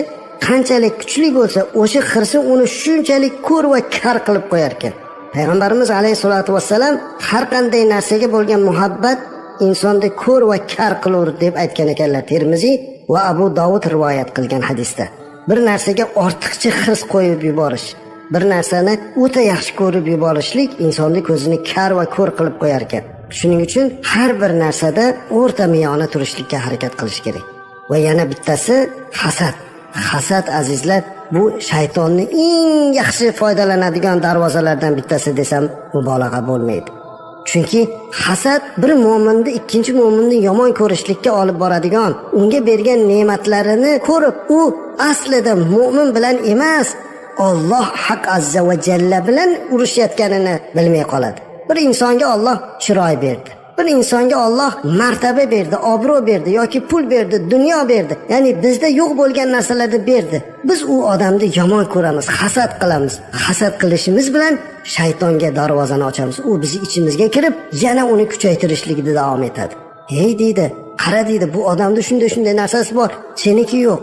qanchalik kuchli bo'lsa, o'sha hirsi uni shunchalik ko'r va kar qilib qo'yar ekan. Payg'ambarimiz alayhisolatu vassalam har qanday narsaga bo'lgan muhabbat insonni ko'r va kar qilur deb aytgan ekanlar. Termiziy va Abu Dovud rivoyat qilgan hadisda. Bir narsaga ortiqcha hirs qo'yib yuborish, bir narsani o'ta yaxshi ko'rib yuborishlik insonni ko'zini kar va ko'r qilib qo'yar ekan. Shuning uchun har bir narsada o'rta miyona turishlikka harakat qilish kerak. Va yana bittasi hasad. Hasad azizlar, bu shaytonning eng yaxshi foydalanadigan darvozalardan bittasi desam mubolag'a bo'lmaydi. Chunki hasad bir mo'minni ikkinchi mo'minni yomon ko'rishlikka olib boradigan, unga bergan ne'matlarini ko'rib, u aslida mo'min bilan emas, Alloh haq azza va jalla bilan urushayotganini bilmay qoladi. Bir insonga Alloh chiroy berdi. Bir insonga Alloh martaba berdi, obro' berdi yoki pul berdi, dunyo berdi. Ya'ni bizda yo'q bo'lgan narsalarni berdi. Biz u odamni yomon ko'ramiz, hasad qilamiz. Hasad qilishimiz bilan shaytonga darvozani ochamiz. U bizni ichimizga kirib, yana uni kuchaytirishlikda davom etadi. "Hey" deydi, "Qara" deydi, "Bu odamda shunday narsasi bor, seniki yo'q."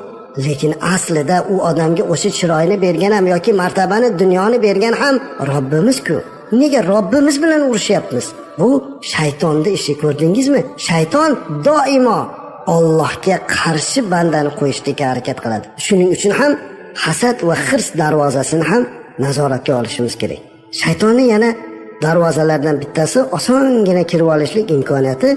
Lekin aslida u odamga o'sha chiroyni bergan ham yoki martabani, dunyoni bergan ham Robbimiz-ku. Nega Robbimiz bilan urushyapmiz? Bu shaytonning ishi, ko'rdingizmi? Shayton doimo Allohga qarshi bandani qo'yishga harakat qiladi. Shuning uchun ham hasad va hirs darvozasini ham nazoratga olishimiz kerak. Shaytonning yana darvozalardan bittasi osongina kirib olishlik imkoniyati.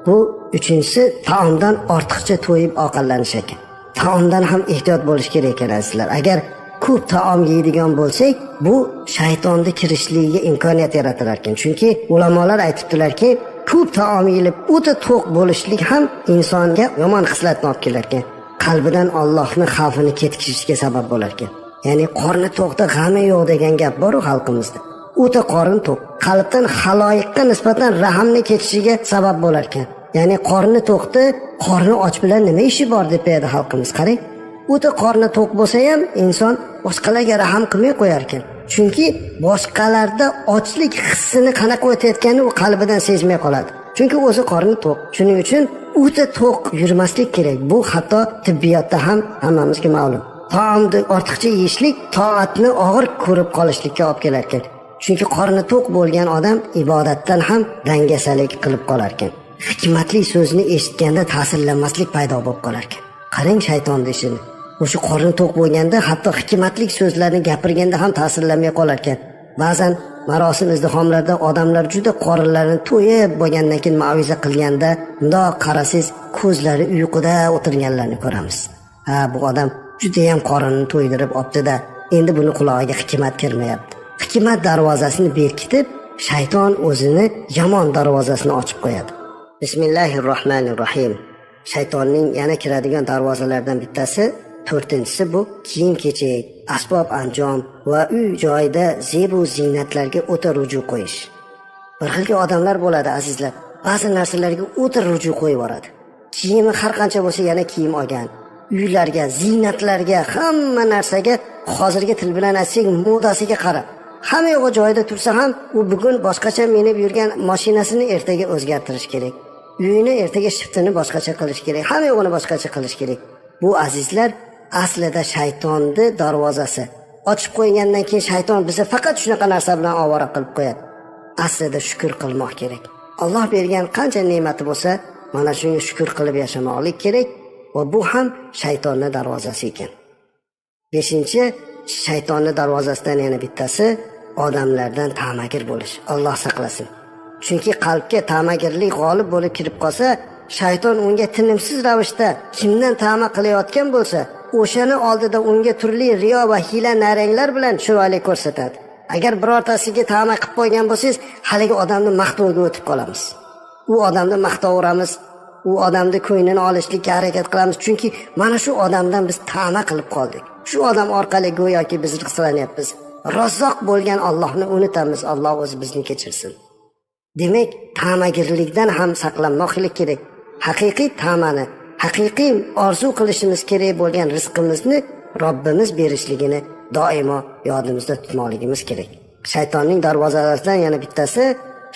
Bu uchinchisi taomdan ortiqcha to'yib ovqatlanish ekan. Taomdan ham ehtiyot bo'lish kerak ekan azizlar. Agar ko'p taom yeydigan bo'lsak, bu shaytonning kirishligiga imkoniyat yaratar ekan. Chunki ulamolar aytibdilarki, ko'p taom yeyilib o'ta to'q bo'lishlik ham insonga yomon hislatni olib kelar ekan. Qalbidan Allohning xavfini ketkizishga sabab bo'lar ekan. Ya'ni qorni to'qda g'ami yo'q degan gap bor-ku xalqimizda. O'ta qorin to'q, qalbdan haloyiqqa nisbatan rahmni ketishiga sabab bo'lar ekan. Ya'ni qorni to'qda, qorni och bilan nima ishi bor deb aytadi xalqimiz. Qarang, o'ta qorni to'q bo'lsa ham inson boshqalarga rahm qilmay qo'yar ekan. Chunki boshqalarda ochlik hissini qanaqa o'tayotganini u qalbidan sezmay qoladi. Chunki o'zi qorni to'q. Shuning uchun o'ta to'q yurmaslik kerak. Bu hatto tibbiyotda ham hammamizga ma'lum. Taomni ortiqcha yeyishlik toatni og'ir ko'rib qolishlikka olib kelar ekan. Chunki qorni to'q bo'lgan odam ibodatdan ham dangasalik qilib qolar ekan. Hikmatli so'zni eshitganda ta'sirlanmaslik paydo bo'lib qolar ekan. Qarang shaytonning ishini. O'sha qorni to'q bo'lganda hatto hikmatli so'zlarni gapirganda ham ta'sirlanmay qolar ekan. Ba'zan marosim izdihomlarda odamlar juda qorinlarini to'yib bo'lgandan keyin ma'viza qilganda, bundoq qarasangiz ko'zlari uyquda o'tirganlarni ko'ramiz. Ha, bu odam juda ham qorinini to'ydirib olibdi-da, endi buni qulog'iga hikmat kirmayapti. Hikmat darvozasini berkitib, shayton o'zini yomon darvozasini ochib qo'yadi. Bismillahirrohmanirrohim. Shaytonning yana kiradigan darvozalardan bittasi, to'rtinchisi bu kiyim-kechak, asbob anjom va uy joyida zebu ziynatlarga o'ta ruju qo'yish. Bir xilga odamlar bo'ladi azizlar. Ba'zi narsalarga o'ta ruju qo'yib yuboradi. Kiyimi har qancha bo'lsa yana kiyim olgan. Uylarga, ziynatlarga, hamma narsaga hozirgi til bilan aytsak modasiga qarab. Hamma yo'q joyida tursa ham u bugun boshqacha minib yurgan mashinasini ertaga o'zgartirish kerak. Uyini ertaga shiftini boshqacha qilish kerak. Hamma yo'g'ini boshqacha qilish kerak. Bu azizlar aslida shaytonning darvozasi. Ochib qo'ygandan keyin shayton bizni faqat shunaqa narsa bilan ovora qilib qo'yadi. Aslida shukr qilmoq kerak. Alloh bergan qancha ne'mati bo'lsa, mana shunga shukr qilib yashamoqlik kerak va bu ham shaytonning darvozasi ekan. 5-chi, shaytonning darvozasidan yana bittasi odamlardan ta'magir bo'lish. Alloh saqlasin. Chunki qalbga ta'magirlik g'olib bo'lib kirib qolsa, shayton unga tinimsiz ravishda kimdan ta'ma qilayotgan bo'lsa, o'shani oldida unga turli riyo va hiyla naranglar bilan chiroyli ko'rsatadi. Agar birortasiga ta'ma qilib qo'ygan bo'lsangiz, haligi odamni maqtovga o'tib qolamiz. U odamni maqtaveramiz, u odamni ko'nglini olishlikka harakat qilamiz, chunki mana shu odamdan biz ta'ma qilib qoldik. Shu odam orqali go'yoki biz rizqlanyapmiz. Razzoq bo'lgan Allohni unutamiz. Alloh o'zi bizni kechirsin. Demak, ta'magirlikdan ham saqlanmoqlik kerak. Haqiqiy ta'mani, haqiqiy orzu qilishimiz kerak bo'lgan rizqimizni Robbimiz berishligini doimo yodimizda tutmoqligimiz kerak. Shaytonning darvozalaridan yana bittasi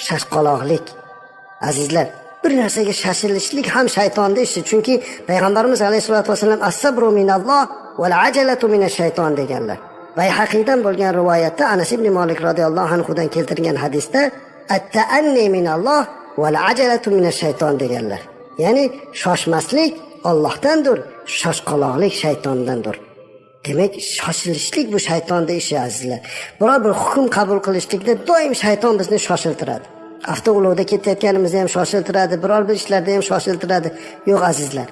shashqaloqlik. Azizlar, bir narsaga shashilishlik ham shaytonning ishi. Chunki payg'ambarimiz alayhisolatu vasallam as-sabru minalloh val ajalatu minash shayton deganlar. Bayhaqiydan bo'lgan rivoyatda Anas ibn Malik radhiyallohu anhu dan keltirgan hadisda at-ta'anni minalloh val ajalatu minash shayton deganlar. Ya'ni shoshmaslik Allohdandir, shoshqaloqlik shaytondandir. Demak, shoshilishlik bu shaytonning ishi azizlar. Biror bir hukm qabul qilishlikda doim shayton bizni shoshiltiradi. Avtoulovda ketayotganimizda ham shoshiltiradi, biror bir ishlarda ham shoshiltiradi. Yo'q azizlar,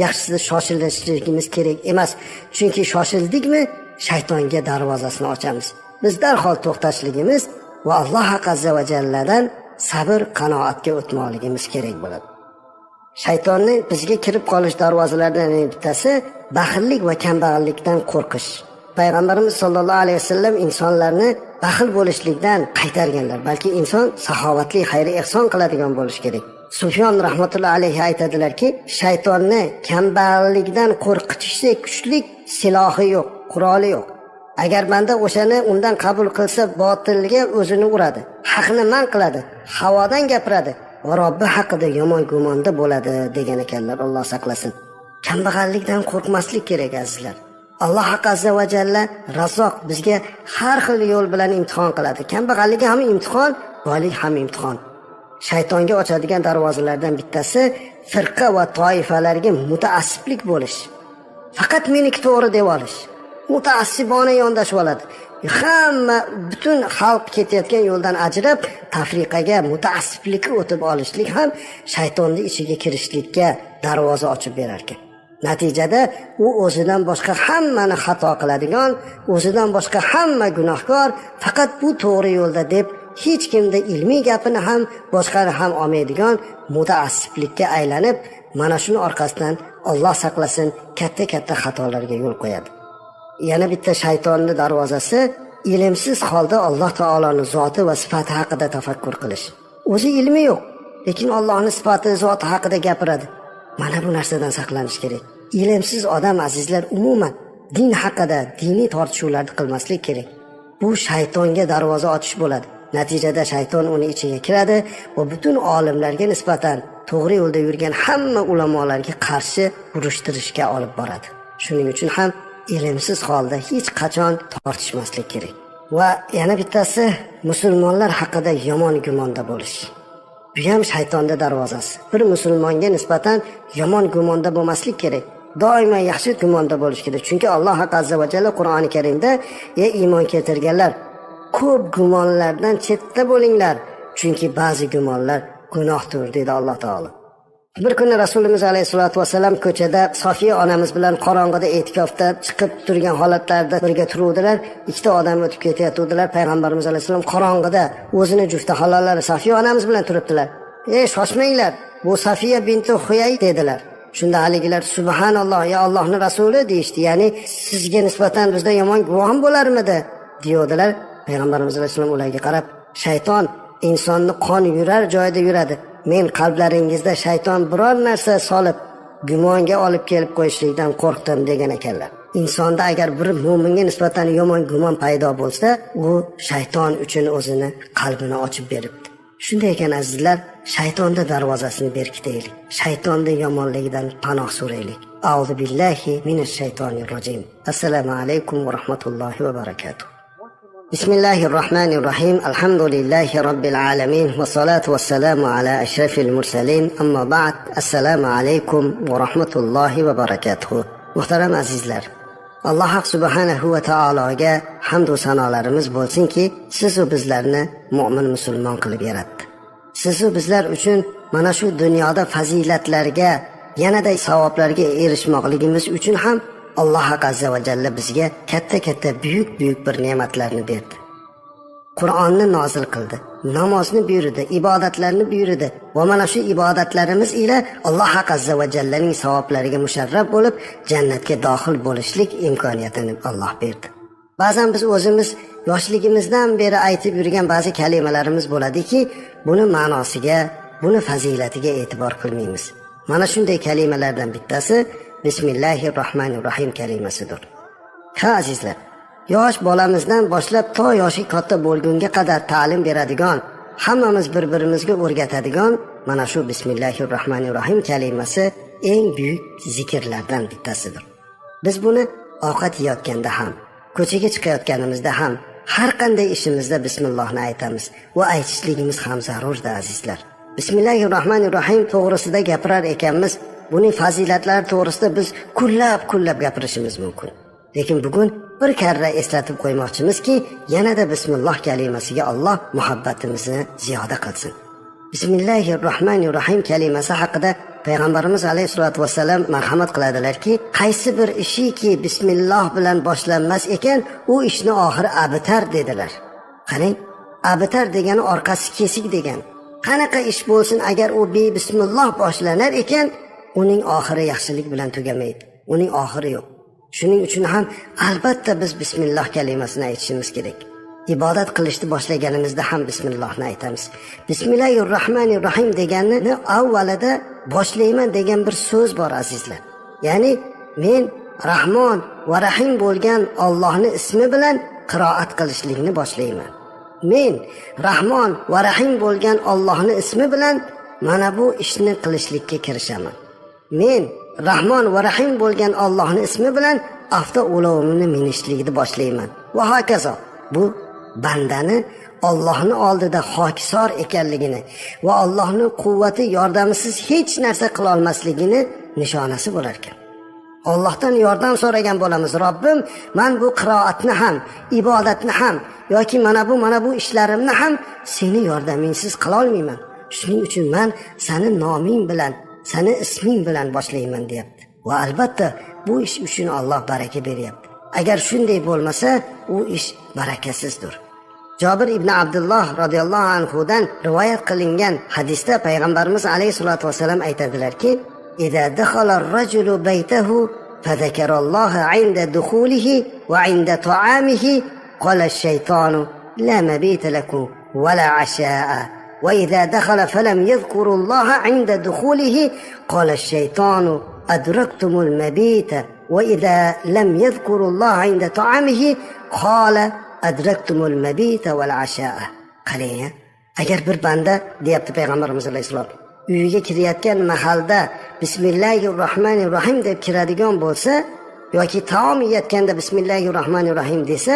yaxshisi shoshilishligimiz kerak emas. Chunki shoshildikmi, shaytonga darvozasini ochamiz. Biz darhol to'xtashligimiz va Alloh azza va jalladan sabr, qanoatga o'tmoqligimiz kerak bo'ladi. Shaytonning bizga kirib qolish darvozalaridan bittasi baxillik va kambag'allikdan qo'rqish. Payg'ambarimiz sollallohu alayhi vasallam insonlarni baxil bo'lishlikdan qaytarganlar. Balki inson saxovatli, xayri ihson qiladigan bo'lish kerak. Sufyon rahmatullohi alayhi aytadilarki, shaytonni kambag'allikdan qo'rqitishga kuchli silohi yo'q, quroli yo'q. Agar banda o'shani undan qabul qilsa, botilga o'zini uradi, haqni man qiladi, havodan gapiradi va Robbi haqida yomon gumonda bo'ladi degan ekanlar. Alloh saqlasin. Kambag'allikdan qo'rqmaslik kerak azizlar. Alloh azza va jalla Razzoq bizga har xil yo'l bilan imtihon qiladi. Kambag'allik ham imtihon, boylik ham imtihon. Shaytonga ochadigan darvozalardan bittasi firqa va toifalarga mutaassiblik bo'lish. Faqat meniki to'g'ri deb olish. Mutaassibona yondashib oladi. Hamma butun xalq ketayotgan yo'ldan ajrab tafriqaga, mutaassiblikka o'tib olishlik ham shaytonning ichiga kirishlikka darvoza ochib berar ekan. Natijada u o'zidan boshqa hammani xato qiladigan, o'zidan boshqa hamma gunohkor, faqat bu to'g'ri yo'lda deb hech kimda ilmiy gapini ham boshqani ham olmaydigan mutaassiblikka aylanib, mana shuni orqasidan Alloh saqlasin, katta-katta xatolarga yo'l qo'yadi. Yana bitta shaytonning darvozasi ilmsiz holda Alloh taoloning zoti va sifati haqida tafakkur qilish. O'zi ilmi yo'q, lekin Allohning sifati, zoti haqida gapiradi. Mana bu narsadan saqlanish kerak. Ilmsiz odam azizlar umuman din haqida diniy tortishuvlarni qilmaslik kerak. Bu shaytonga darvoza ochish bo'ladi. Natijada shayton uni ichiga kiradi va butun olimlarga nisbatan to'g'ri yo'lda yurgan hamma ulamolarga qarshi urushtirishga olib boradi. Shuning uchun ham ilmsiz holda hech qachon tortishmaslik kerak. Va yana bittasi musulmonlar haqida yomon gumonda bo'lish. Bu ham shaytonning darvozasi. Bir musulmonga nisbatan yomon gumonda bo'lmaslik kerak. Doimo yaxshi gumonda bo'lish kerak. Chunki Alloh azza va jalla Qur'oni Karimda: "Ey iymon keltirganlar, ko'p gumonlardan chetda bo'linglar, chunki ba'zi gumonlar gunohdir" dedi Alloh taolo. Bir kuni Rasulimiz alayhisolatu vasallam ko'chada Sofiya onamiz bilan qorong'ida e'tikofda chiqib turgan holatlarda birga turuvdilar. Ikkita odam o'tib ketayotdilar. Payg'ambarimiz alayhisalom qorong'ida o'zini jufti halollari Sofiya onamiz bilan turibdilar. "Ey, shoshmanglar, bu Sofiya binti Huyay" dedilar. Shunda haligilar "Subhanalloh, ya Allohning rasuli" deyishdi. Ya'ni sizga nisbatan bizda yomon guvoh bo'larmidi deyodilar. Payg'ambarimiz alayhisalom ularga qarab, "Shayton insonni qon yurar joyda yuradi. Men qalblaringizda shayton biror narsa solib gumonga olib kelib qo'yishlikdan qo'rqdim" degan ekanlar. Insonda agar bir mo'minga nisbatan yomon gumon paydo bo'lsa, u shayton uchun o'zini qalbini ochib beribdi. Shunday ekan azizlar, shaytonning darvozasini berkitaylik. Shaytonning yomonligidan panoh so'raylik. A'udhu billahi minash shaytonir rojim. Assalomu alaykum va rahmatullohi va barakatuh. Bismillahirrahmanirrahim. Alhamdulillahi robbil alamin va salatu vassalamu ala ashrafil mursalin. Amma ba'd. Assalomu alaykum va rahmatullohi va barakatuh. Muhtaram azizlar, Alloh subhanahu va taologa hamd va sanolarimiz bo'lsinki, siz va bizlarni mu'min musulmon qilib yaratdi. Siz va bizlar uchun mana shu dunyoda fazilatlarga, yanada savoblarga erishmoqligimiz uchun ham Alloh azza va jalla bizga katta buyuk bir ne'matlarni berdi. Qur'onni nozil qildi, namozni buyurdi, ibodatlarni buyurdi va mana shu ibodatlarimiz ila Alloh azza va jallaning savoblariga musharraf bo'lib, jannatga daxil bo'lishlik imkoniyatini Alloh berdi. Ba'zan biz o'zimiz yoshligimizdan beri aytib yurgan ba'zi kalimalarimiz bo'ladiki, buni ma'nosiga, buni fazilatiga e'tibor qilmaymiz. Mana shunday kalimalardan bittasi Bismillahirrohmanirrohim kalimasidir. Ha azizlar, yosh bolamizdan boshlab to yoshi katta bo'lgunga qadar ta'lim beradigan, hammamiz bir-birimizga o'rgatadigan mana shu Bismillahirrohmanirrohim kalimasi eng buyuk zikrlardan bittasidir. Biz buni ovqat yeyotganda ham, ko'chaga chiqayotganimizda ham, har qanday ishimizda bismillohni aytamiz va aytishligimiz ham zarurdir azizlar. Bismillahirrohmanirrohim to'g'risida gapirar ekanmiz, buning fazilatlari to'g'risida biz kullab gapirishimiz mumkin. Lekin bugun bir karra eslatib qo'ymoqchimizki, yanada bismillah kalimasiga Alloh muhabbatimizni ziyoda qilsin. Bismillahirrohmanirrohim kalimasi haqida Payg'ambarimiz alayhisolatu vassalam marhamat qiladilarki, qaysi bir ishiki bismillah bilan boshlanmas ekan, u ishni oxiri abtar dedilar. Qarang, abtar degani orqasi kesik degan. Qanaqa ish bo'lsin, agar u bismillah boshlanar ekan, uning oxiri yaxshilik bilan tugamaydi. Uning oxiri yo'q. Shuning uchun ham albatta biz bismillah kalimasini aytishimiz kerak. Ibodat qilishni boshlaganimizda ham bismillohni aytamiz. Bismillahirrohmanirrohim deganni avvalida boshlayman degan bir so'z bor azizlar. Ya'ni men Rahmon va Rahim bo'lgan Allohning ismi bilan qiroat qilishlikni boshlayman. Men Rahmon va Rahim bo'lgan Allohning ismi bilan mana bu ishni qilishlikka kirishaman. Men Rahmon va Rahim bo'lgan Allohning ismi bilan avtoulovimni minishlikni boshlayman. Va hokazo. Bu bandani Allohning oldida xokisor ekanligini va Allohning quvvati yordamisiz hech narsa qila olmasligini nishonasi bo'lar ekan. Allohdan yordam so'ragan bo'lamiz. Robbim, men bu qiroatni ham, ibodatni ham yoki mana bu ishlarimni ham seni yordamingsiz qila olmayman. Shuning uchun men seni noming bilan, seni isming bilan boshlayman deyapti. Va albatta bu ish uchun Alloh baraka beryapti. Agar shunday bo'lmasa, u ish barakasizdir. Jabir ibn Abdullah radhiyallohu anhu dan rivoyat qilingan hadisda Payg'ambarimiz alayhisolatu vasallam aytadilarki, "Idza dakhala ar-rajulu baytahu fadhakaralloha 'inda dukhulihi va 'inda ta'amihi, qala ash-shaytanu la mabita lakum wa la 'asha'a. Wa idza dakhala falam yadhkurullaha 'inda dukhulihi, qala ash-shaytanu adraktumul mabita. وإذا لم يذكروا الله عند طعامه قال أدركتم المبيت والعشاء." Qarang, agar bir banda deyapti Payg'ambarimiz alayhisalom, uyiga kirayotgan mahalda Bismillahirrohmanirrohim deb kiradigan bo'lsa yoki taom yeyotganda Bismillahirrohmanirrohim desa,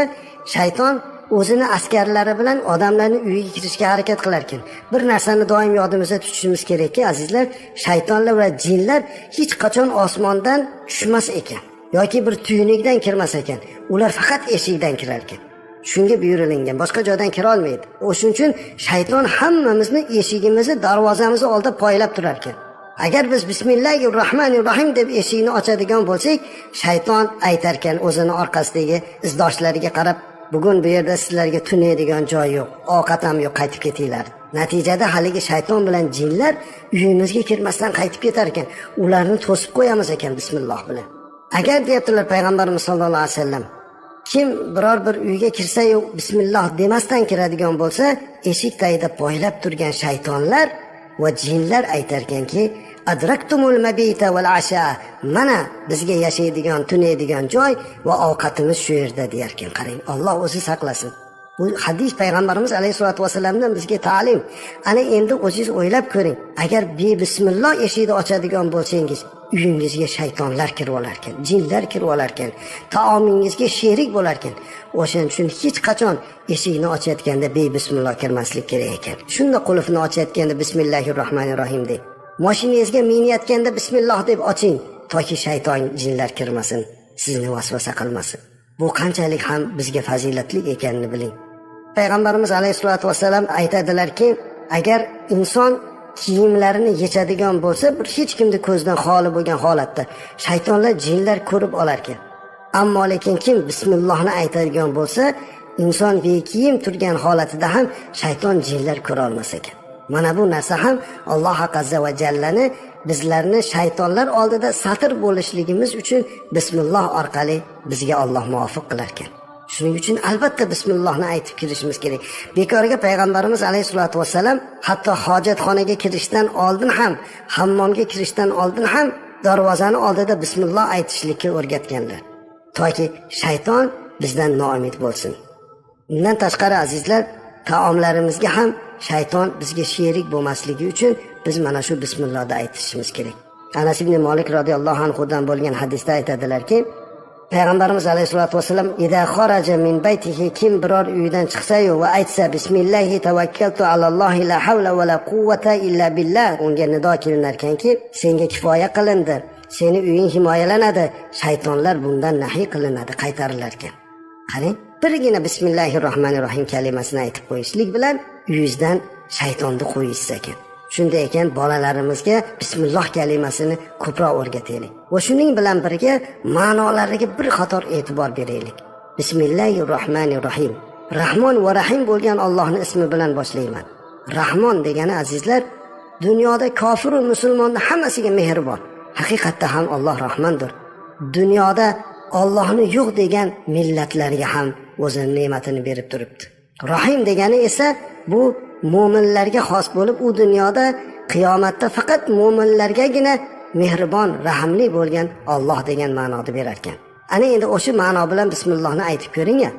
shayton o'zini askarlari bilan odamlarning uyiga kirishga harakat qilar ekan. Bir narsani doim yodimizda tutishimiz kerakki, azizlar, shaytonlar va jinlar hech qachon osmondan tushmas ekan yoki bir tuynuqdan kirmas ekan. Ular faqat eshikdan kirar ekan. Shunga buyurilgan, boshqa joydan kira olmaydi. O'shuning uchun shayton hammamizni eshigimizni, darvozamizni oldida poylab turar ekan. Agar biz Bismillahirrohmanirrohim deb eshikni ochadigan bo'lsak, shayton aytar ekan o'zini orqasidagi izdoshlariga qarab, bugun bu yerda sizlarga tunaydigan joy yo'q, ovqat ham yo'q, qaytib ketinglar. Natijada haligi shayton bilan jinlar uyimizga kirmasdan qaytib ketar ekan. Ularni to'sib qo'yamiz ekan bismillah bilan. Agar deyaptilar Payg'ambarimiz sollallohu alayhi vasallam, kim biror bir uyga kirsa-yu bismillah demasdan kiradigan bo'lsa, eshik tagida poylab turgan shaytonlar va jinlar aytar ekanki, adraktumul mabita val asha. Mana bizga yashaydigan, tunaydigan joy va ovqatimiz shu yerda deyar ekan. Qarang, Alloh o'zi saqlasin. Bu hadis Payg'ambarimiz alayhisolatu vasallamdan bizga ta'lim. Ana endi o'zingiz o'ylab ko'ring. Agar bismillah eshikni ochadigan bo'lsangiz, uyingizga shaytonlar kirib olar ekan, jinlar kirib olar ekan, taomingizga sherik bo'lar ekan. O'shaning uchun hech qachon eshikni ochayotganda bismillah kirmaslik kerak ekan. Shunda qulfni ochayotganda Bismillahirrohmanirrohim deb, mashinangizga minayotganda bismillah deb oching, toki shayton, jinlar kirmasin, sizni vasvasa qilmasin. Bu qanchalik ham bizga fazilatli ekanini biling. Payg'ambarimiz alayhisolatu vasallam aytadilarki, agar inson kiyimlarini yechadigan bo'lsa, bir hech kimni ko'zdan xoli bo'lgan holatda shaytonlar, jinlar ko'rib olar ekan. Ammo lekin kim bismillohni aytadigan bo'lsa, inson bekiyim turgan holatida ham shayton, jinlar ko'ra olmas ekan. Mana bu narsa ham Alloh azza va jallani bizlarni shaytonlar oldida satr bo'lishligimiz uchun bismilloh orqali bizga Alloh muvaffaq qilar ekan. Shuning uchun albatta bismillohni aytib kirishimiz kerak. Bekorga payg'ambarimiz alayhisolatu vassalam hatto hojatxonaga kirishdan oldin ham, hammomga kirishdan oldin ham darvozani oldida bismilloh aytishlikka o'rgatganlar. Toki shayton bizdan noumid bo'lsin. Bundan tashqari azizlar, taomlarimizga ham shayton bizga sherik bo'lmasligi uchun biz mana shu bismillohni aytishimiz kerak. Anas ibn Malik radhiyallohu anhu dan bo'lgan hadisda aytadilarki, payg'ambarimiz alayhisolatu vasallam "Ida kharaja min baytihi", kim biror uyidan chiqsa-yu va aytsa "Bismillahi tavakkaltu alallohi la havla va la quwwata illa billah", unga nido qilinarkanki, senga kifoya qilindi, seni uying himoyalanadi, shaytonlar bundan nahiy qilinadi, qaytarilar ekan. Qarang, birgina bismillahirrohmanirrohim kalimasini aytib qo'yishlik bilan uyingizdan shaytonni qo'yishsiz ekan. Shunday ekan, bolalarimizga bismilloh kalimasini ko'proq o'rgataylik. Va shuning bilan birga ma'nolariga bir qator e'tibor beraylik. Bismillahirrohmanirrohim. Rahmon va Rahim bo'lgan Allohning ismi bilan boshlayman. Rahmon degani azizlar, dunyoda kofir va musulmonning hammasiga mehribon. Haqiqatda ham Alloh Rahmondir. Dunyoda Allohni yo'q degan millatlarga ham o'zining ne'matini berib turibdi. Rahim degani esa bu mo'minlarga xos bo'lib, u dunyoda qiyomatda faqat mo'minlargagina mehribon, rahimli bo'lgan Alloh degan ma'noni berar ekan. Ana endi o'sha ma'no bilan bismillohni aytib ko'ring-ya.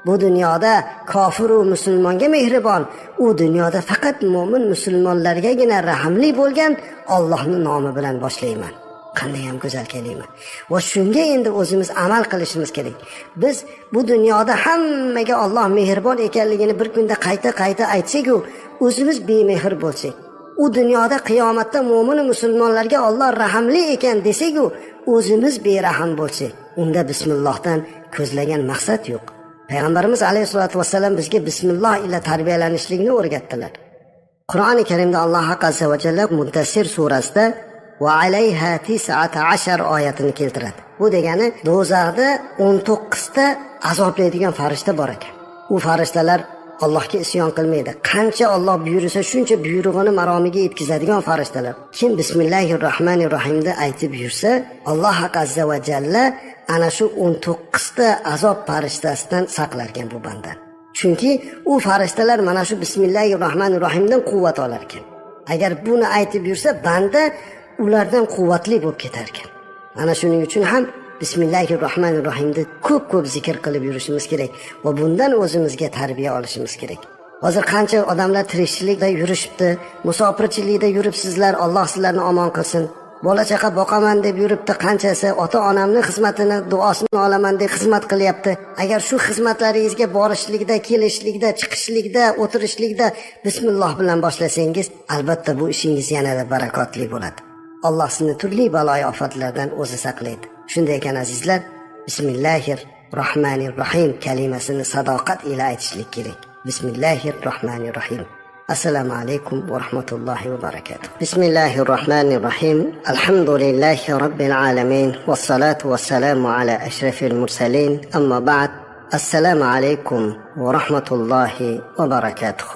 Bu dunyoda kofir va musulmonga mehribon, u dunyoda faqat mo'min musulmonlargagina rahimli bo'lgan Allohning nomi bilan boshlayman. Qanday ham go'zal kalima. Va shunga endi o'zimiz amal qilishimiz kerak. Biz bu dunyoda hammaga Alloh mehribon ekanligini bir kunda qayta aytsak-ku, o'zimiz bemehr bo'lsak, u dunyoda qiyomatda mo'min musulmonlarga Alloh rahimli ekan desak-ku, o'zimiz berahm bo'lsak, unda bismillohdan ko'zlagan maqsad yo'q. Payg'ambarimiz alayhisolatu vasallam bizga bismilloh ila tarbiyalanishlikni o'rgatdilar. Qur'oni Karimda Alloh azza va jalla Muntasir surasida va alayha 19 oyatini keltiradi. Bu degani do'zaxda 19 ta azoblaydigan farishta bor ekan. U farishtalar Allohga isyon qilmaydi. Qancha Alloh buyursa shuncha buyrug'ini maromiga yetkazadigan farishtalar. Kim bismillahirrohmanirrohimni aytib yursa, Alloh azza va jalla ana shu 19 ta azob farishtasidan saqlar ekan bu bandani. Chunki u farishtalar mana shu bismillahirrohmanirrohimdan quvvat olar ekan. Agar buni aytib yursa, banda ulardan quvvatli bo'lib ketar ekan. Ana shuning uchun ham bismillahirrohmanirrohimni ko'p zikr qilib yurishimiz kerak va bundan o'zimizga tarbiya olishimiz kerak. Hozir qancha odamlar tirikchilikda yurishibdi, musofirchilikda yuribsizlar, Alloh sizlarni omon qilsin. Bola chaqa boqaman deb yuribdi, qanchasi ota-onamning xizmatini, duosini olaman deb xizmat qilyapti. Agar shu xizmatlaringizga borishlikda, kelishlikda, chiqishlikda, o'tirishlikda bismilloh bilan boshlasangiz, albatta bu ishingiz yanada barakotli bo'ladi. Alloh sizni turli baloyi ofatlardan o'zi saqlaydi. Shunday ekan azizlar, bismillahirrohmanirrohim kalimasini sadoqat ila aytishlik kerak. Bismillahirrohmanirrohim. Assalomu alaykum va rahmatullohi va barakatuh. Bismillahirrohmanirrohim. Alhamdulillahi robbil alamin. Vassalatu vassalamu ala ashrafil mursalin. Amma ba'd. Assalomu alaykum va rahmatullohi va barakatuh.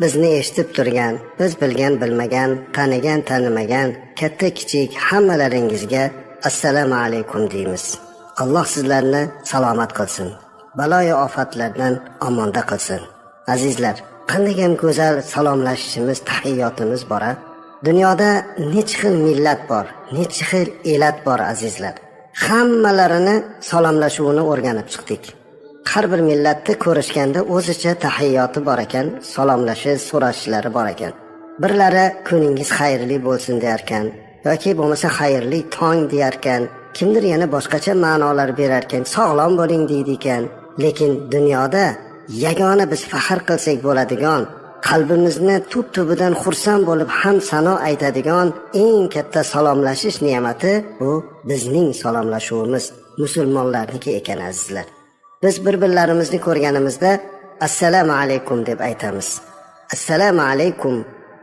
Bizni eshitib turgan, biz bilgan bilmagan, tanigan tanimagan, katta kichik hammalaringizga assalomu alaykum deymiz. Alloh sizlarni salomat qilsin. Baloyi ofatlardan omonda qilsin. Azizlar, qanday ham go'zal salomlashishimiz, tahiyyotimiz bor. Dunyoda necha xil millat bor, necha xil elat bor azizlar. Hammalarini salomlashuvini o'rganib chiqdik. Har bir millatni ko'rishganda o'zicha tahiyyoti bor ekan, salomlashish, so'rashishlari bor ekan. Birlari kuningiz xayrli bo'lsin derkan, yoki bo'lmasa xayrli tong derkan, kimdir yana boshqacha ma'nolar berar ekan, sog'lom bo'ling deydi ekan. Lekin dunyoda yagona biz faxr qilsak bo'ladigan, qalbimizni tub-tubidan xursand bo'lib ham sano aytadigan eng katta salomlashish ne'mati bu bizning salomlashuvimiz, musulmonlarniki ekan azizlar. Biz bir-birlarimizni ko'rganimizda assalomu alaykum deb aytamiz. Assalomu alaykum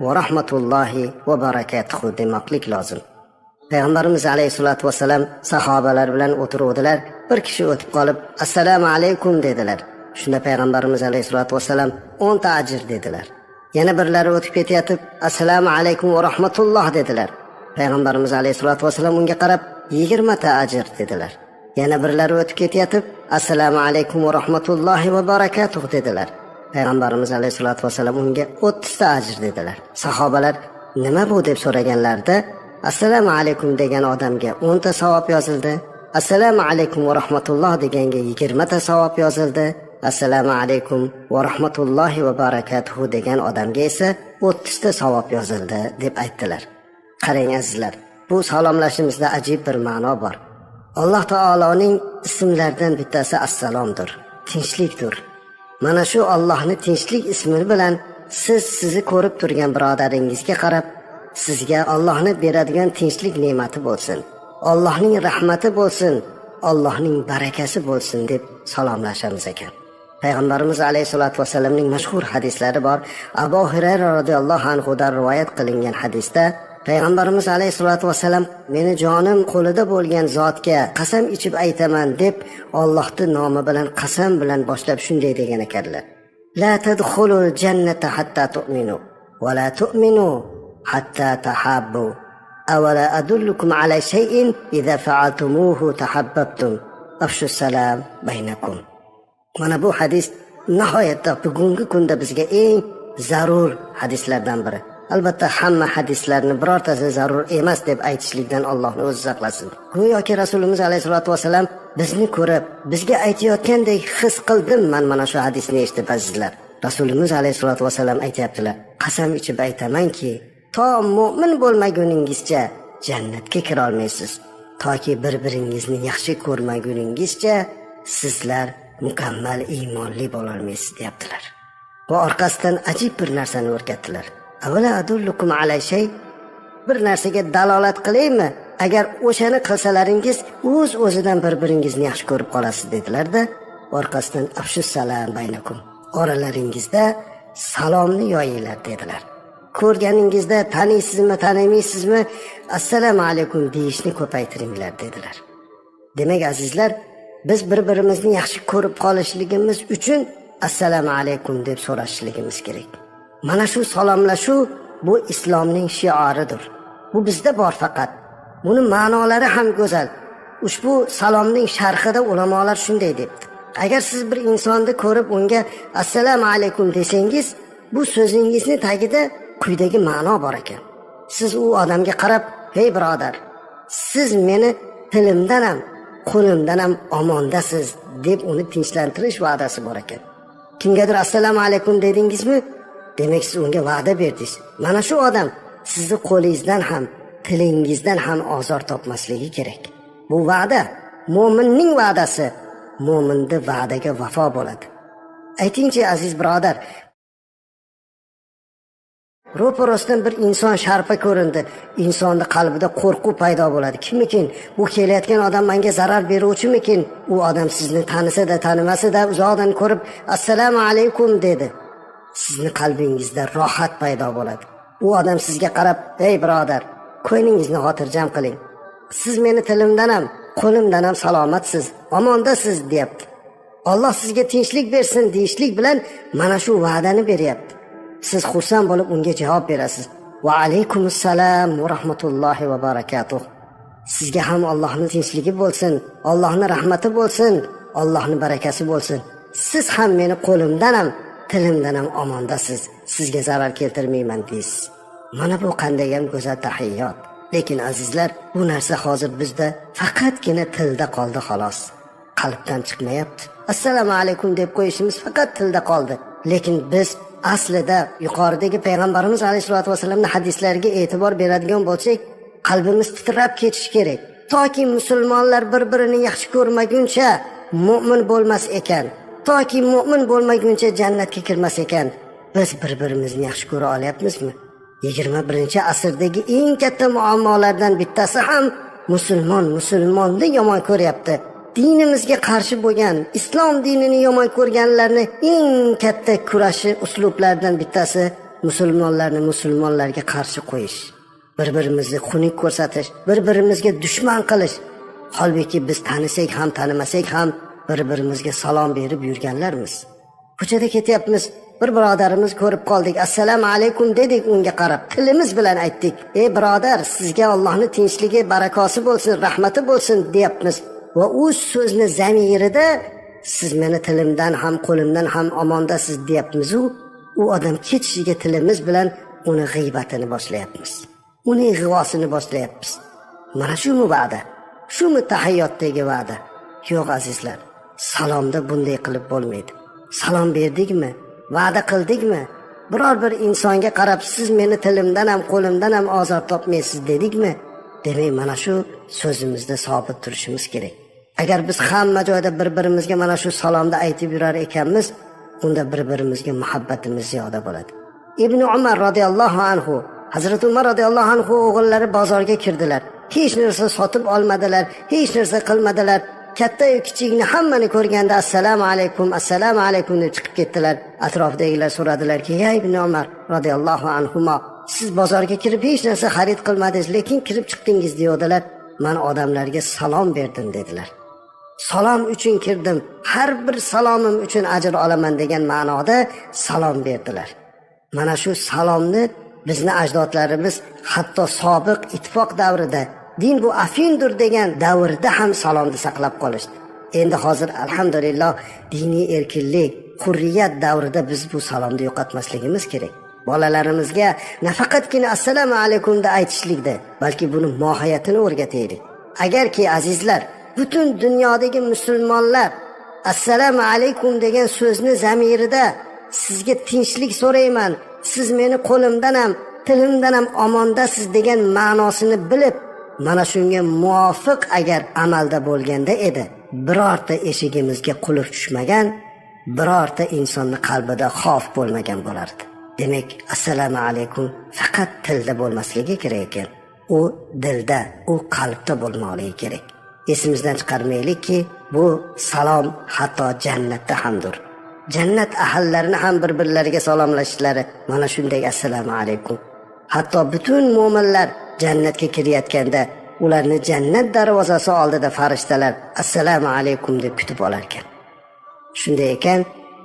va rahmatullohi va barakatuhu demoqlik lozim. Payg'ambarimiz alayhisolatu vasallam sahobalar bilan o'tiruvdilar. Bir kishi o'tib qolib, assalomu alaykum dedilar. Shunda payg'ambarimiz alayhisolatu vasallam 10 ta ajr dedilar. Yana birlari o'tib ketayotib, assalomu alaykum va rahmatulloh dedilar. Payg'ambarimiz alayhisolatu vasallam unga qarab 20 ta ajr dedilar. Yana birlari o'tib ketayotib, assalomu alaykum va rahmatullohi va barakatuh dedilar. Payg'ambarimiz alayhisolatu vasallam unga 30 ta ajr dedilar. Sahobalar nima bu deb so'raganlarida, assalomu alaykum degan odamga 10 ta savob yozildi. Assalomu alaykum va rahmatulloh deganga 20 ta savob yozildi. Assalomu alaykum va rahmatullohi va barakatuh degan odamga esa 30 ta savob yozildi deb aytdilar. Qarang azizlar, bu salomlashimizda ajib bir ma'no bor. Alloh taoloning ismlaridan bittasi assalomdir, tinchlikdir. Mana shu Allohning tinchlik ismi bilan sizni ko'rib turgan birodaringizga qarab, sizga Allohning beradigan tinchlik ne'mati bo'lsin, Allohning rahmati bo'lsin, Allohning barakasi bo'lsin deb salomlashamiz ekan. Payg'ambarimiz alayhisolatu vasallamning mashhur hadislari bor. Abu Hurayra radhiyallohu anhu dan rivoyat qilingan hadisda Payg'ambarimiz alayhisolatu vasallam meni jonim qo'lida bo'lgan zotga qasam ichib aytaman deb Allohning nomi bilan qasam bilan boshlab shunday degan ekanlar. La tadkhulul jannata hatta tu'minu va la tu'minu hatta tahabbu. Awala adullukum ala shay'in idza fa'altumuhu tahabbabtum. Afshu salam baynakum. Mana bu hadis nihoyatda bugungi kunda bizga eng zarur hadislardan biri. Albatta hamma hadislarni birortasi zarur emas deb aytishlikdan Allohning o'zi saqlasin. Go'yoki Rasulimiz alayhisolatu vasallam bizni ko'rib, bizga aytayotgandek his qildim mana shu hadisni eshitib azizlar. Rasulimiz alayhisolatu vasallam aytayaptilar: "Qasam ichib aytamanki, to mu'min bo'lmaguningizcha jannatga kira olmaysiz. Toki bir-biringizni yaxshi ko'rmaguningizcha sizlar mukammal iymonli bo'la olmaysiz" deyaptilar. Bu orqasidan ajib bir narsani o'rgatdilar. Avvala adullukum ala shay, bir narsaga dalolat qilaymi? Agar o'shani qilsalaringiz, o'z-o'zidan bir-biringizni yaxshi ko'rib qolasiz dedilar-da, orqasidan afshus salam baynakum, oralaringizda salomni yoyinglar dedilar. Ko'rganingizda taniysizmi, tanimaysizmi, assalomu alaykum deyishni ko'paytiringlar dedilar. Demak azizlar, biz bir-birimizni yaxshi ko'rib qolishligimiz uchun assalomu alaykum deb so'rashligimiz kerak. Mana shu salomlashuv bu islomning shioridir. Bu bizda bor faqat. Buni ma'nolari ham go'zal. Ushbu salomning sharhida ulamolar shunday debdi. Agar siz bir insonni ko'rib unga assalomu alaykum desangiz, bu so'zingizni tagida quyidagi ma'no bor ekan. Siz u odamga qarab, "Hey birodar, siz meni tilimdan ham, qo'limdan ham omondasiz" deb uni tinchlantirish va'dasi bor ekan. Kimgadir assalomu alaykum dedingizmi? Demak siz unga va'da berdingiz. Mana shu odam sizni qo'lingizdan ham, tilingizdan ham ozor topmasligi kerak. Bu va'da mo'minning va'dasi. Mo'minning va'daga vafo bo'ladi. Aytingchi aziz birodar, ro'parasidan bir inson sharpa ko'rindi. Insonning qalbida qo'rquv paydo bo'ladi. Kimikin bu kelayotgan odam menga zarar beruvchimikin? U odam sizni tanisa-da, tanimasa-da uzoqdan ko'rib assalomu alaykum dedi. Sizni qalbingizda rohat paydo bo'ladi. U odam sizga qarab, "Ey birodar, ko'nglingizni xotirjam qiling. Siz meni tilimdan ham, qo'limdan ham salomatsiz, omondasiz" deyapti. Alloh sizga tinchlik bersin deyishlik bilan mana shu va'dani beryapti. Siz xursand bo'lib unga javob berasiz. "Va alaykumussalam va rahmatullohi va barakatuh." Sizga ham Allohning tinchligi bo'lsin, Allohning rahmati bo'lsin, Allohning barakasi bo'lsin. Siz ham meni qo'limdan ham, tilimdan ham omondasiz. Sizga zarar keltirmayman deysiz. Mana bu qanday ham go'zal tahiyyot. Lekin azizlar, bu narsa hozir bizda faqatgina tilda qoldi xolos. Qalbdan chiqmayapti. Assalomu alaykum deb qo'yishimiz faqat tilda qoldi. Lekin biz aslida yuqoridagi payg'ambarimiz alayhisolatu vasallamning hadislariga e'tibor beradigan bo'lsak, qalbimiz titrab ketishi kerak. Toki musulmonlar bir-birini yaxshi ko'rmaguncha mu'min bo'lmas ekan, toki mu'min bo'lmaguncha jannatga kirmas ekan, biz bir-birimizni yaxshi ko'ra olyapmizmi? 21-asrdagi eng katta muammolardan bittasi ham musulmonni yomon ko'ryapti. Dinimizga qarshi bo'lgan, islom dinini yomon ko'rganlarni eng katta kurashi uslublardan bittasi musulmonlarni musulmonlarga qarshi qo'yish, bir-birimizni xunuk ko'rsatish, bir-birimizga dushman qilish. Holbuki biz tanisak ham, tanimasak ham bir-birimizga salom berib yurganlarmiz. Ko'chada ketyapmiz, bir birodarimiz ko'rib qoldik, assalomu alaykum dedik, unga qarab tilimiz bilan aytdik, ey birodar, sizga Allohning tinchligi, barakosi bo'lsin, rahmati bo'lsin deyapmiz. Va u so'zni zamirida siz meni tilimdan ham qo'limdan ham omondasiz deyapmiz. U odam ketishiga tilimiz bilan uni g'iybatini boshlayapmiz, uni ig'vosini boshlayapmiz. Mana shumi va'da? Shumi tahiyyotdagi va'da? Yo'q azizlar, salomda bunday qilib bo'lmaydi. Salom berdikmi, va'da qildikmi, biror bir insonga qarab siz meni tilimdan ham qo'limdan ham ozor topmaysiz dedikmi, demak mana shu so'zimizda sobit turishimiz kerak. Agar biz hamma joyda bir-birimizga mana shu salomni aytib yurar ekanmiz, unda bir-birimizga muhabbatimiz ziyoda bo'ladi. Ibn Umar radhiyallohu anhu, Hazrat Umar radhiyallohu anhu o'g'illari bozorga kirdilar. Hech narsa sotib olmadilar, hech narsa qilmadilar. Katta-yu kichikni hammani ko'rganda assalomu alaykum deb chiqib ketdilar. Atrofdagilar so'radilarki, "Ya Ibn Umar radhiyallohu anhuma, siz bozorga kirib hech narsa xarid qilmadingiz, lekin kirib chiqdingiz" deydilar. "Men odamlarga salom berdim" dedilar. Salom uchun kirdim, har bir salomim uchun ajr olaman degan ma'noda salom berdilar. Mana shu salomni bizni ajdodlarimiz hatto sobiq ittifoq davrida, din bu afindir degan davrda ham salomni saqlab qolishdi. Endi hozir alhamdulillah diniy erkinlik, hurriyat davrida biz bu salomni yo'qotmasligimiz kerak. Bolalarimizga nafaqatgina assalomu alaykumda aytishlikda, balki buni mohiyatini o'rgataylik. Agarki azizlar, butun dunyodagi musulmonlar assalomu alaykum degan so'zni zamirida sizga tinchlik so'rayman, siz meni qo'limdan ham, tilimdan ham omondasiz degan ma'nosini bilib, mana shunga muvofiq agar amalda bo'lganda edi, birorta eshigimizga qulf tushmagan, birorta insonning qalbida xavf bo'lmagan bo'lardi. Demak, assalomu alaykum faqat tilda bo'lmasligi kerak ekan. U dilda, u qalbda bo'lmoqligi kerak. Esimizdan chiqarmaylikki, bu salom hatto jannatda hamdir. Jannat ahlallarini ham bir-birlariga salomlashishlari mana shunday assalomu alaykum. Hatto butun mu'minlar jannatga kirayotganda ularni jannat darvozasi oldida farishtalar assalomu alaykum deb kutib olar ekan. Shunday ekan,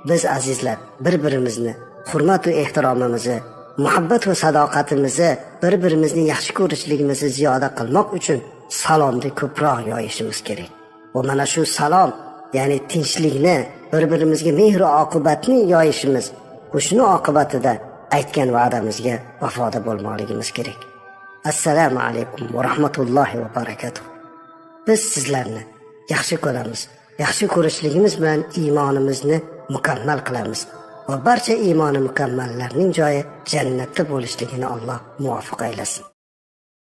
biz azizlar bir-birimizni hurmat va ehtiromimizni, muhabbat va sadoqatimizni, bir-birimizni yaxshi ko'rishligimizni ziyoda qilmoq uchun salomni ko'proq yoyishimiz kerak. Va mana shu salom, ya'ni tinchlikni, bir-birimizga mehr va oqibatni yoyishimiz, shuni oqibatida aytgan va'damizga vafoda bo'lmoqligimiz kerak. Assalomu alaykum va rahmatullohi va barakatuh. Biz sizlarni yaxshi ko'ramiz. Yaxshi ko'rishligimiz bilan iymonimizni mukammal qilamiz. Va barcha iymoni mukammallarning joyi jannatda bo'lishligini Alloh muvaffaq aylasin.